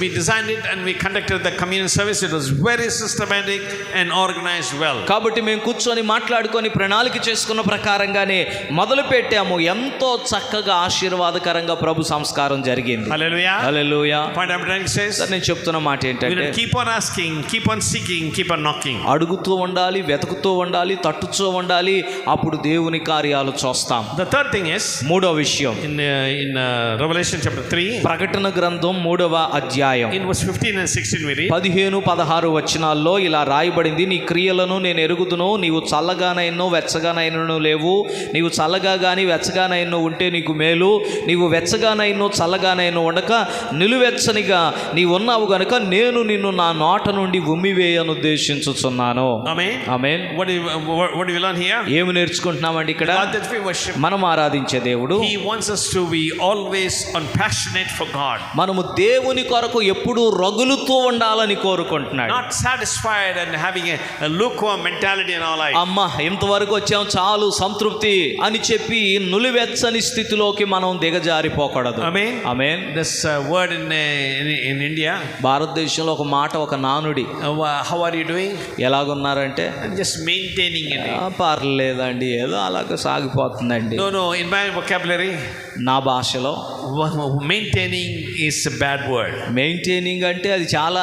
we designed it and we conducted the communion service. It was very systematic and organized well. కాబట్టి మేము కూర్చొని మాట్లాడుకొని ప్రణాళిక చేసుకున్న ప్రకారంగానే మొదలు పెట్టాము. ఎంతో చక్కగా ఆశీర్వాదకరంగా ప్రభు సంస్కారం జరిగింది. Hallelujah. Hallelujah. Point I'm trying to say is, నేను చెప్తున్న మాట we ఏంటంటే, will keep on asking, keep on seeking, keep on knocking. అడుగుతూ ఉండాలి, వెతుకుతూ ఉండాలి, తట్టుతూ ఉండాలి, అప్పుడు దేవుని కార్యాలు చూస్తాం. The third thing is, మూడో విషయం, in Revelation chapter 3, ప్రకటన గ్రంథం 3వ అధ్యాయం in verse 15 and 16 we read, 15-16 వచనాల్లో ఇలా రాయబడింది. నీ క్రియలను నేను ఎరుగుదును, నీవు చల్లగానైనో వెచ్చగానైనను లేవు. నీవు చల్లగా గాని వెచ్చగానైనో ఉంటే నీకు మేలు. నీవు వెచ్చగానైనో చల్లగానైనో ఉండక నిలువెచ్చనిగా నీ ఉన్నావు గనుక నేను నిన్ను నా నోట నుండి ఉమ్మివేయను ఉద్దేశించుచున్నాను. Amen. Amen. What do we learn here? ఏమి నేర్చుకుంటున్నామండి ఇక్కడ? God that we worship, మనం ఆరాధించే దేవుడు, He wants us to be always passionate for God. మనము దేవుని కొరకు ఎప్పుడూ రగులుతూ ఉండాలని కోరుకుంటున్నాడు. Not satisfied and having a lukewarm mentality in our life. అమ్మా ఇంతవరకు వచ్చాం చాలు సంతృప్తి అని చెప్పి నులివెచ్చని స్థితిలోకి మనం దిగజారిపోకూడదు. Amen. Amen. This word in India, భారతదేశంలో ఒక మాట, ఒక నానుడి, how are you doing? ఎలాగున్నారంటే, Just maintaining it. పర్లేదండి, ఏదో అలాగ సాగిపోతుందండి. No, in my vocabulary, నా భాషలో maintaining is a bad word. Maintaining అంటే అది చాలా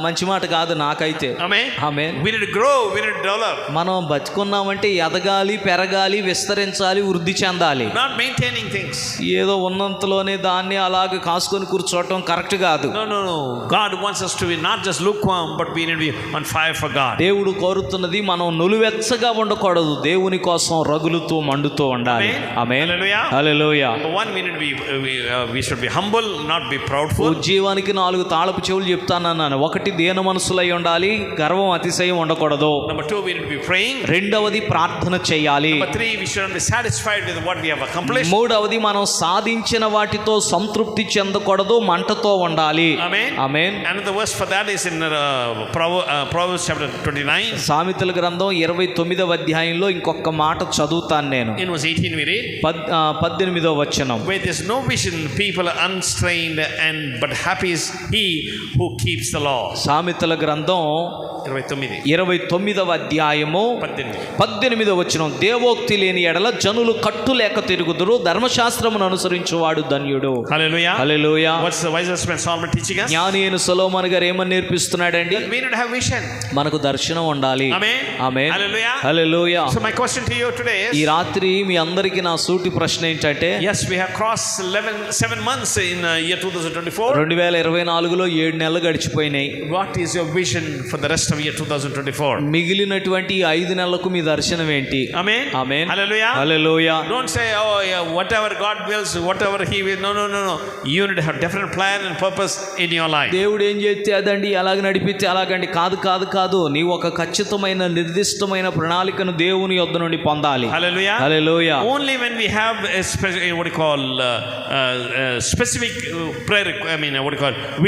మంచి మాట కాదు నాకైతే. Amen. Amen. We need to grow, we need to develop. మనం బతుకున్నామంటే ఎదగాలి, పెరగాలి, విస్తరించాలి, వృద్ధి చెందాలి. Not maintaining things. ఏదో ఉన్నంతలోనే దాన్ని అలాగే కాసుకొని కూర్చోవటం కరెక్ట్ కాదు. No. God wants us to be not just lukewarm, but we need to be on fire for God. దేవుడు కోరుతున్నది మనం నులివెచ్చగా ఉండకూడదు, దేవుని కోసం రగులుతూ మండుతూ ఉండాలి. ఆమేన్. Hallelujah. Hallelujah. Number one, we need to be we should be humble, not be proudful. ఉజ్జీవానికి 4 తాళపు చెవులు చెప్తానన్నాను. 1 దీన మనసులై ఉండాలి, గర్వం అతిశయం ఉండకూడదు. Number 2, we need to be praying. రెండవది ప్రార్థన చేయాలి. Number 3, we shouldn't be satisfied with what we have accomplished. మూడవది మనం సాధించిన వాటితో సంతృప్తి చెందకూడదు, మంటతో ఉండాలి. Amen. Amen. Another verse for that is in Proverbs chapter 29. సామెతల గ్రంథం 29వ అధ్యాయంలో ఇంకొక మాట చదువుతాను నేను. In verse 18 we read, 18వ వచనం, where there is no vision, people are unstrained, but happy is he who keeps the law. సామెతల గ్రంథం 29వ అధ్యాయము 18వ వచనం, దేవోక్తి లేని ఎడల జనులు కట్టులేక తిరుగుదురు, ధర్మశాస్త్రమును అనుసరించువాడు ధన్యుడు. Hallelujah. Hallelujah. What's the wisest man Solomon teaching us? జ్ఞాని అయిన సొలొమోను గారు ఏమని నేర్పిస్తున్నాడండి? We need to have vision. మనకు దర్శనం ఉండాలి. Amen. Amen. Hallelujah. Hallelujah. So my question to you today ఈ is, రాత్రి మీ అందరికీ నా సూటి ప్రశ్న ఏంటంటే, yes, we have crossed 7 months in year 2024. 2024లో 7 నెలలు గడిచిపోయినాయి. What is your vision for the rest of year 2024? మిగిలినటువంటి 5 నెలలకు మీ దర్శనం ఏంటి? Amen. Amen. Hallelujah. Hallelujah. Don't say, oh yeah, whatever God wills, whatever he will. No. You need to have different plan and purpose in your life. దేవుడు ఏం చేస్తే అదండి, ఎలాగ నడిపిస్తే అలాగండి. కాదు. నీవు ఒక ఖచ్చితమైన నిర్దిష్టమైన ప్రణాళికను దేవుని యొద్ద నుండి పొందాలి. Hallelujah. Hallelujah. Only when we have a specific prayer,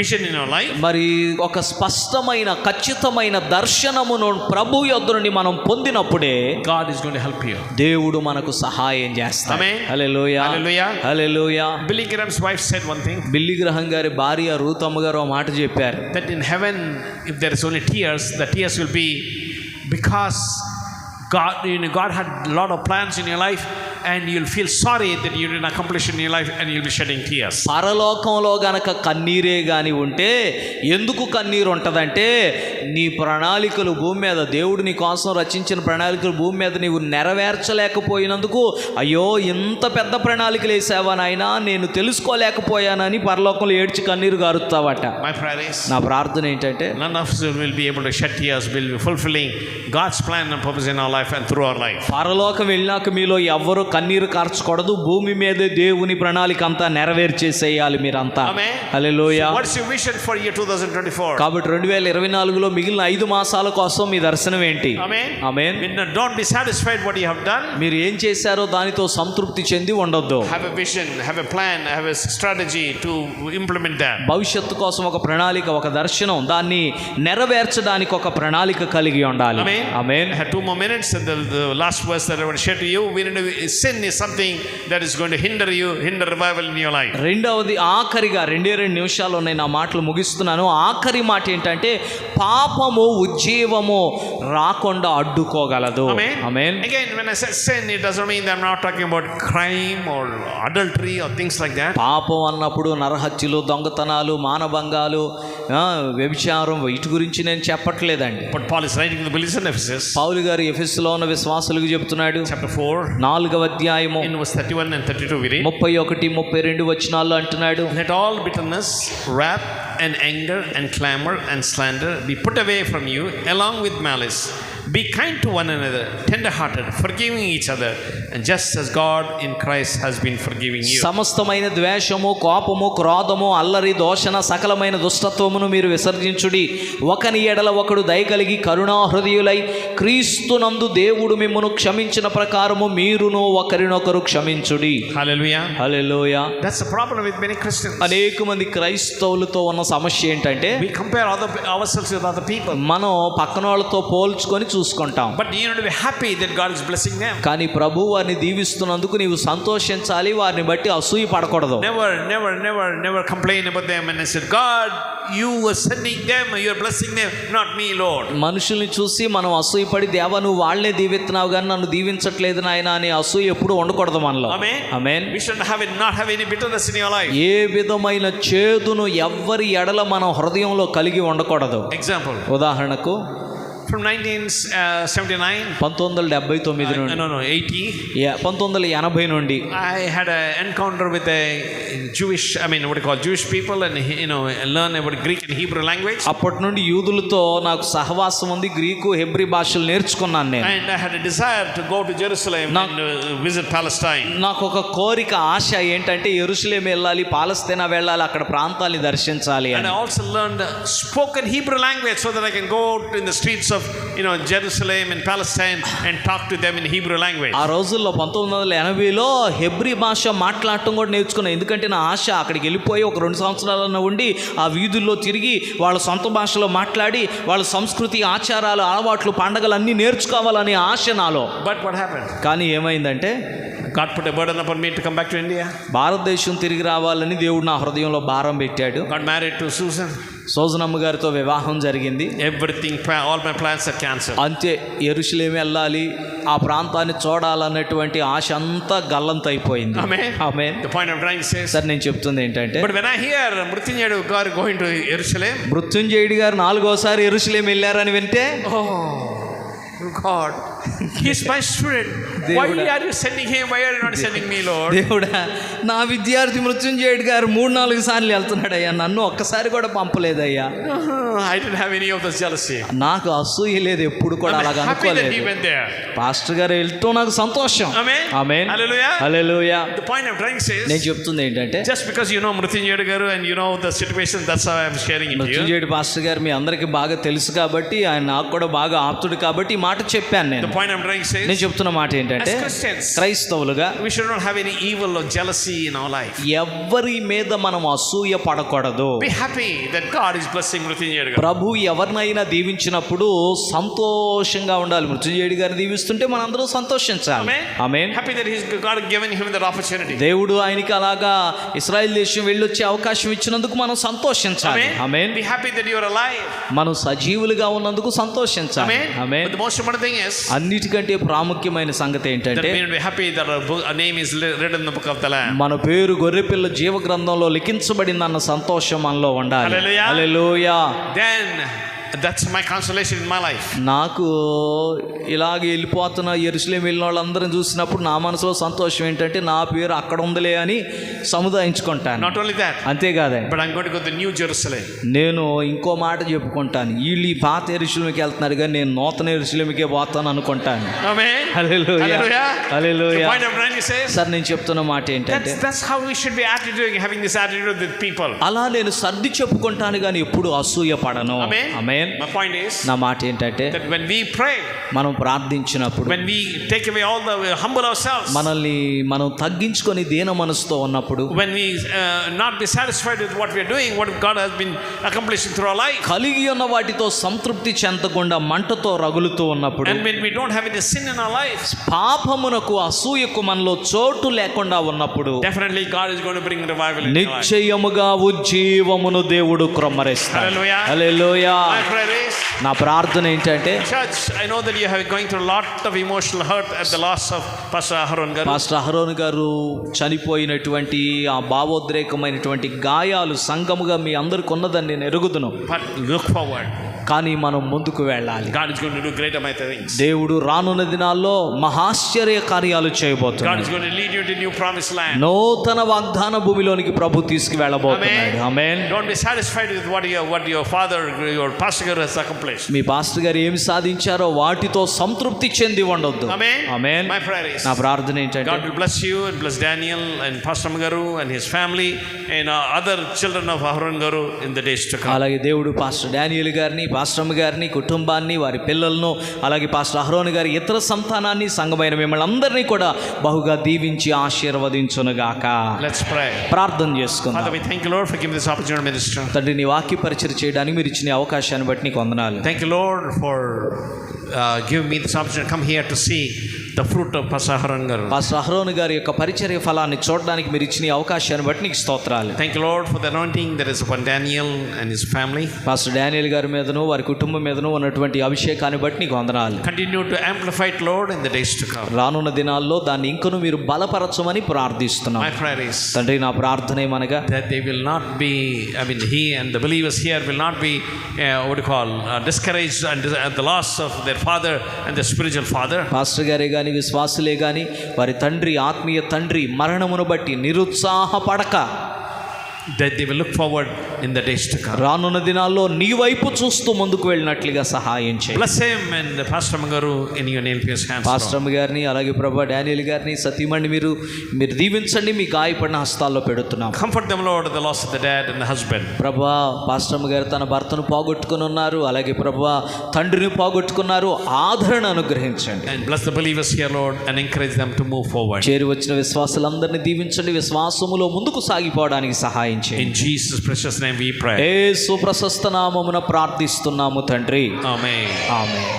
vision in our life. మరి ఒక స్పష్టమైన ఖచ్చితమైన దర్శనమును ప్రభు యొద్ద నుండి మనం పొందినప్పుడే God is going to help you. దేవుడు మనకు సహాయం చేస్తాడు. Amen. హల్లెలూయా. Hallelujah. హల్లెలూయా. Billy Graham's wife said one thing, Billy గ్రహం గారి భార్య రూతమ్మ గారు ఒక మాట చెప్పారు. that in heaven, if there is only tears, the tears will be because God had a lot of plans in your life, and you'll feel sorry that you didn't accomplish in your life, and you'll be shedding tears. పరలోకంలో గనక కన్నీరే గాని ఉంటే ఎందుకు కన్నీరు ఉంటుందంటే నీ ప్రణాళికలు భూమి మీద దేవుడు నీ కోసం రచించిన ప్రణాళికలు భూమి మీద నీవు నెరవేర్చలేకపోయినందుకు అయ్యో ఇంత పెద్ద ప్రణాళికలు వేసావా నాయనా నేను తెలుసుకోలేకపోయానని పరలోకంలో ఏడ్చి కన్నీరు గారుస్తావట. My prayer is, నా ప్రార్థన ఏంటంటే none of us will be able to shed tears. We'll be fulfilling God's plan and purpose in our life and through our life. పరలోకం వెళ్ళినాక మీలో ఎవ్వరూ కన్నీరు కార్చకూడదు. భూమి మీదే దేవుని ప్రణాళిక అంతా నెరవేర్చేసేయాలి మీరంతా. Amen. Hallelujah. So what's your vision for year 2024? కాబట్టి 2024లో మిగిలిన 5 మాసాల కోసం మీ దర్శనం ఏంటి? Amen. Amen. Don't be satisfied what you have done. మీరు ఏం చేశారో దానితో సంతృప్తి చెంది ఉండొద్దు. Have a vision, have a plan, have a strategy to implement that. భవిష్యత్తు కోసం ఒక ప్రణాళిక, ఒక దర్శనం, దాన్ని నెరవేర్చడానికి ఒక ప్రణాళిక కలిగి ఉండాలి. Amen. Amen. I have 2 more minutes, and the last verse that I want to share to you. Sin is something that is going to hinder revival in your life. రెండవది ఆఖరిగా 2 నిమిషాలు ఉన్నాయి నా మాటలు ముగిస్తున్నాను. ఆఖరి మాట ఏంటంటే పాపము ఉజ్జీవము రాకుండా అడ్డుకోగలదు. ఆమేన్. Again, when I say sin, it doesn't mean that I'm not talking about crime or adultery or things like that. పాపం అన్నప్పుడు నరహత్యలు, దొంగతనాలు, మానభంగాలు, వ్యభిచారం, వీటి గురించి నేను చెప్పట్లేదండి. But Paul is writing to the believers in Ephesus. పౌలు గారు ఎఫెసులో ఉన్న విశ్వాసులకు చెప్తున్నాడు. Chapter 4, 4వ అధ్యాయము in verse 31 and 32 we read, 31, 32 వచనాల్లో అంటున్నాడు, let all bitterness, wrath and anger and clamor and slander be put away from you along with malice. Be kind to one another, tender-hearted, forgiving each other, and just as God in Christ has been forgiving you. సమస్తమైన ద్వేషము, కోపము, క్రోధము, అల్లరి, దోషణ, సకలమైన దుష్టత్వమును మీరు విసర్జించుడి. ఒకని ఎడల ఒకడు దయ కలిగి కరుణా హృదయులై క్రీస్తునందు దేవుడు మిమ్మును క్షమించిన ప్రకారము మీరును ఒకరినొకరు క్షమించుడి. Hallelujah. Hallelujah. That's the problem with many Christians. అనేక మంది క్రైస్తవులతో ఉన్న సమస్య ఏంటంటే we compare ourselves with other people. మనం పక్కన వాళ్ళతో పోల్చుకొని చూసుకుంటాం. But you know to be happy that God is blessing them. కానీ ప్రభువు వారిని దీవిస్తున్నందుకు నీవు సంతోషించాలి, వారిని బట్టి అసూయ పడకూడదు. Never complain about them and I said, God, you were sending them, you are blessing them, not me, Lord. మనుషుల్ని చూసి మనం అసూయపడి దేవా నువ్వు వాళ్ళనే దీవిస్తున్నావు కానీ నన్ను దీవించట్లేదు నాయన అని అసూయ ఎప్పుడు ఉండకూడదు మనలో. ఆమేన్. We should not have any bitterness in your life. ఏ విధమైన చేదును ఎవ్వరి ఎడల మనం హృదయంలో కలిగి ఉండకూడదు. Example. ఉదాహరణకు from 1979 1979 నుండి 80 1980 నుండి I had an encounter with a Jewish people and learn about Greek and Hebrew language. అప్పటి నుండి యూదులతో నాకు సహవాసం ఉంది, గ్రీకు హెబ్రీ భాషలు నేర్చుకున్నాను నేను. And I had a desire to go to Jerusalem and visit Palestine. నాకు ఒక కోరిక, ఆశ ఏంటంటే యెరూషలేము వెళ్ళాలి, పాలస్తీనా వెళ్ళాలి, అక్కడ ప్రాంతాన్ని దర్శించాలి అని. And I also learned spoken Hebrew language so that I can go in the streets of Jerusalem and Palestine and talk to them in Hebrew language. ఆ రోజుల్లో 1980లో హెబ్రీ భాష మాట్లాడటం కూడా నేర్చుకున్నాను. ఎందుకంటే నా ఆశ అక్కడికి వెళ్ళిపోయి ఒక 2 సంవత్సరాలన్నా ఉండి ఆ వీధుల్లో తిరిగి వాళ్ళ సొంత భాషలో మాట్లాడి వాళ్ళ సంస్కృతి, ఆచారాలు, అలవాట్లు, పండగలు అన్నీ నేర్చుకోవాలని ఆశ నాలో. But what happened? కానీ ఏమైందంటే God put a burden upon me to come back to India. భారతదేశం తిరిగి రావాలని దేవుడు నా హృదయంలో భారం పెట్టాడు. Got married to Susan. సోజనమ్మ గారితో వివాహం జరిగింది. Everything, all my plans are cancelled. అంతే, యెరూషలేము వెళ్ళాలి, ఆ ప్రాంతాన్ని చూడాలన్నటువంటి ఆశ అంతా గల్లంతైపోయింది. ఆమేన్. The point I'm trying to say is, sir నేను చెప్తుంది ఏంటంటే, but when I hear మృత్యుంజయుడు గారు going to Jerusalem, మృత్యుంజయుడు గారు 4వసారి యెరూషలేము వెళ్ళారని వింటే, God, he's my student. Why are you sending him? Why are you not sending me, Lord? దేవుడా, నా విద్యార్థి మృత్యుంజయుడు గారు 3-4 సార్లు వెళ్తున్నాడయ్యా, నన్ను ఒక్కసారి కూడా పంపలేదయ్యా. I didn't have any of this jealousy. నాకు అసూయ లేదు, ఎప్పుడు కూడా అలాగ అనుకోలేదు. పాస్టర్ గారు వెళ్తూ నాకు సంతోషం. ఆమేన్. హల్లెలూయా. The point I'm trying to say is, నేను చెప్తుంది ఏంటంటే, just because you know మృత్యుంజయుడు గారు and you know the situation, that's how I'm sharing it here. Mrutyunjayudu pastor గారు మీ అందరికీ బాగా తెలుసు కాబట్టి, ఆయన నాకు కూడా బాగా ఆప్తుడు కాబట్టి ఈ మాట చెప్పాను నేను. The point I'm trying to say is, నేను చెప్తున్న మాట ఏంటంటే, క్రైస్తవులుగా we should not have any evil or jealousy in our life. ఎవ్వరి మీద మనం అసూయ పడకూడదు. Be happy that God is blessing మృత్యుంజయుడు గారు. ప్రభు ఎవరినైనా దీవించినప్పుడు సంతోషంగా ఉండాలి. మృత్యుంజయుడు గారిని దీవిస్తుంటే మనందరూ సంతోషించాలి. ఆమేన్. Happy that God given him that opportunity. దేవుడు ఆయనకి అలాగా ఇశ్రాయేల్ దేశం వెళ్ళొచ్చే అవకాశం ఇచ్చినందుకు మనం సంతోషించాలి. ఆమేన్. Be happy that you are alive. మనం సజీవులుగా ఉన్నందుకు సంతోషించాలి. ఆమేన్. But the most most important thing is అన్నిటికంటే ప్రాముఖ్యమైన సంగతి that ఏంటంటే we will be happy that our name is written in the book of the Lamb. మన పేరు గొర్రెపిల్ల జీవ గ్రంథంలో లిఖించబడిందన్న సంతోషం మనలో ఉండాలి. Hallelujah. Hallelujah. Then that's my consolation in my life. నాకు ఇలాగే వెళ్ళిపోతున్న యెరూషలేం వెళ్ళిన వాళ్ళందరం చూసినప్పుడు నా మనసులో సంతోషం ఏంటంటే నా పేరు అక్కడ ఉందిలే అని సముదాయించుకుంటాను. Not only that, అంతేకాదండి, but I'm going to go to the New Jerusalem. నేను ఇంకో మాట చెప్పుకుంటాను. వీళ్ళు ఈ పాత యెరూషలేంకి వెళ్తున్నారు కానీ నేను నూతన యెరూషలేంకే పోతాను అనుకుంటాను. Amen. Hallelujah. Hallelujah. Hallelujah. The point of Randy says sir నేను చెప్తున్న మాట ఏంటంటే that's how we should be attitude, having this attitude with people. అలా నేను సర్ది చెప్పుకుంటాను కానీ ఎప్పుడు అసూయ పడను. Amen. Amen. My point is నా మాట ఏంటంటే that when we pray, మనం ప్రార్థించినప్పుడు, when we take away all the humble ourselves, మనల్ని మనం తగ్గించుకొని దీన మనసుతో ఉన్నప్పుడు, when we not be satisfied with what we are doing, what God has been accomplishing through our life, కలిగి ఉన్న వాటితో సంతృప్తి చెందకుండా మంటతో రగులుతూ ఉన్నప్పుడు, and when we don't have any sin in our life, పాపమునకు అసూయకు మనలో చోటు లేకుండా ఉన్నప్పుడు definitely God is going to bring revival in our life. నిశ్చయముగా ఉజ్జీవమును దేవుడు క్రొమ్మరిస్తాడు. Hallelujah. Hallelujah. My prayer is, నా ప్రార్థన ఏంటంటే, church, I know that you have going through a lot of emotional hurt at the loss of Pastor Aharon Garu. Pastor Aaron గారు చనిపోయినటువంటి ఆ భావోద్రేకమైనటువంటి గాయాలు సంఘముగా మీ అందరికి ఉన్నదని నేను ఎరుగుదును. But look forward. కానీ మనం ముందుకు వెళ్ళాలి. God is going to do great and mighty things. దేవుడు రానున్న దినాల్లో మహాశ్చర్య కార్యాలు God చేయబోతున్నాడు. is going to lead you to new promised land. నూతన వాగ్దాన భూమిలోనికి ప్రభు తీసుకువెళ్ళబోతున్నాడు. ఆమేన్. Don't be satisfied with what your father, your pastor Garu has accomplished. Me pastor గారు ఏమి సాధించారో వాటితో సంతృప్తి చెంది ఉండొద్దు. Amen. Amen. My prayer is, నా ప్రార్థన ఏంటంటే, God will bless you and bless Daniel and Pastor Garu and his family and other children of Aharon Garu in the days to come. అలాగే దేవుడు పాస్టర్ డానియల్ గారిని, pastor గారిని, కుటుంబాన్ని, వారి పిల్లలను, అలాగే పాస్టర్ అహరోన్ గారి ఇతర సంతానాన్ని, సంఘమైన మిమ్మల్ని అందరినీ కూడా బహుగా దీవించి ఆశీర్వదించునుగాక. Let's pray. ప్రార్థన చేసుకుందాం. Father, we thank you, Lord, for giving this opportunity to minister. తండ్రి, నీ వాక్య పరిచయం చేయడానికి మీరు ఇచ్చిన అవకాశాన్ని బట్టి నీకు వందనాలు. Thank you, Lord, for giving me this opportunity to come here to see the fruit of Pastor Aharon Garu. Pastor Aaron గారి యొక్క పరిచర్య ఫలాన్ని చూడడానికి మీరు ఇచ్చిన అవకాశాన్ని బట్టి నీకు స్తోత్రాలు. Thank you, Lord, for the anointing that is upon Daniel and his family. Pastor Daniel గారి మీదను వారి కుటుంబం మీదను ఉన్నటువంటి అభిషేకాన్ని బట్టి నీకు వందనాలు. Continue to amplify it, Lord, in the days to come. రానున్న దినాల్లో దాన్ని ఇంకను మీరు బలపరచమని ప్రార్థిస్తున్నాం. My prayer is తండ్రి, నా ప్రార్థన ఏమనగా, that they will not be, he and the believers here will not be, discouraged at the loss of their father and their spiritual father. Pastor గారే కానీ, విశ్వాసులే కానీ, వారి తండ్రి, ఆత్మీయ తండ్రి మరణమును బట్టి నిరుత్సాహపడక, that they will look forward in the days to come. రానున్న దినాల్లో నీ వైపు చూస్తూ ముందుకు వెళ్ళినట్లుగా సహాయం చేయి. Bless him and Pastor Garu in your name, his hands. Pastor గారిని, అలాగే ప్రభా డానియల్ గారిని, సతీమణి మీరు దీవించండి. మీ గాయపడిన హస్తాల్లో పెడుతున్నాం. Comfort them, Lord, the loss of the dad and the husband. ప్రభా, పాస్టర్ గారు తన భర్తను పోగొట్టుకుని ఉన్నారు, అలాగే ప్రభా తండ్రిని పోగొట్టుకున్నారు. ఆదరణ అనుగ్రహించండి. And bless the believers here, Lord, and encourage them to move forward. చేరి వచ్చిన విశ్వాసులందరినీ దీవించండి. విశ్వాసములో ముందుకు సాగిపోవడానికి సహాయం చేయండి. In Jesus' precious name we pray. యేసు ప్రశస్త నామమున ప్రార్థిస్తున్నాము తండ్రి. Amen. ఆమేన్.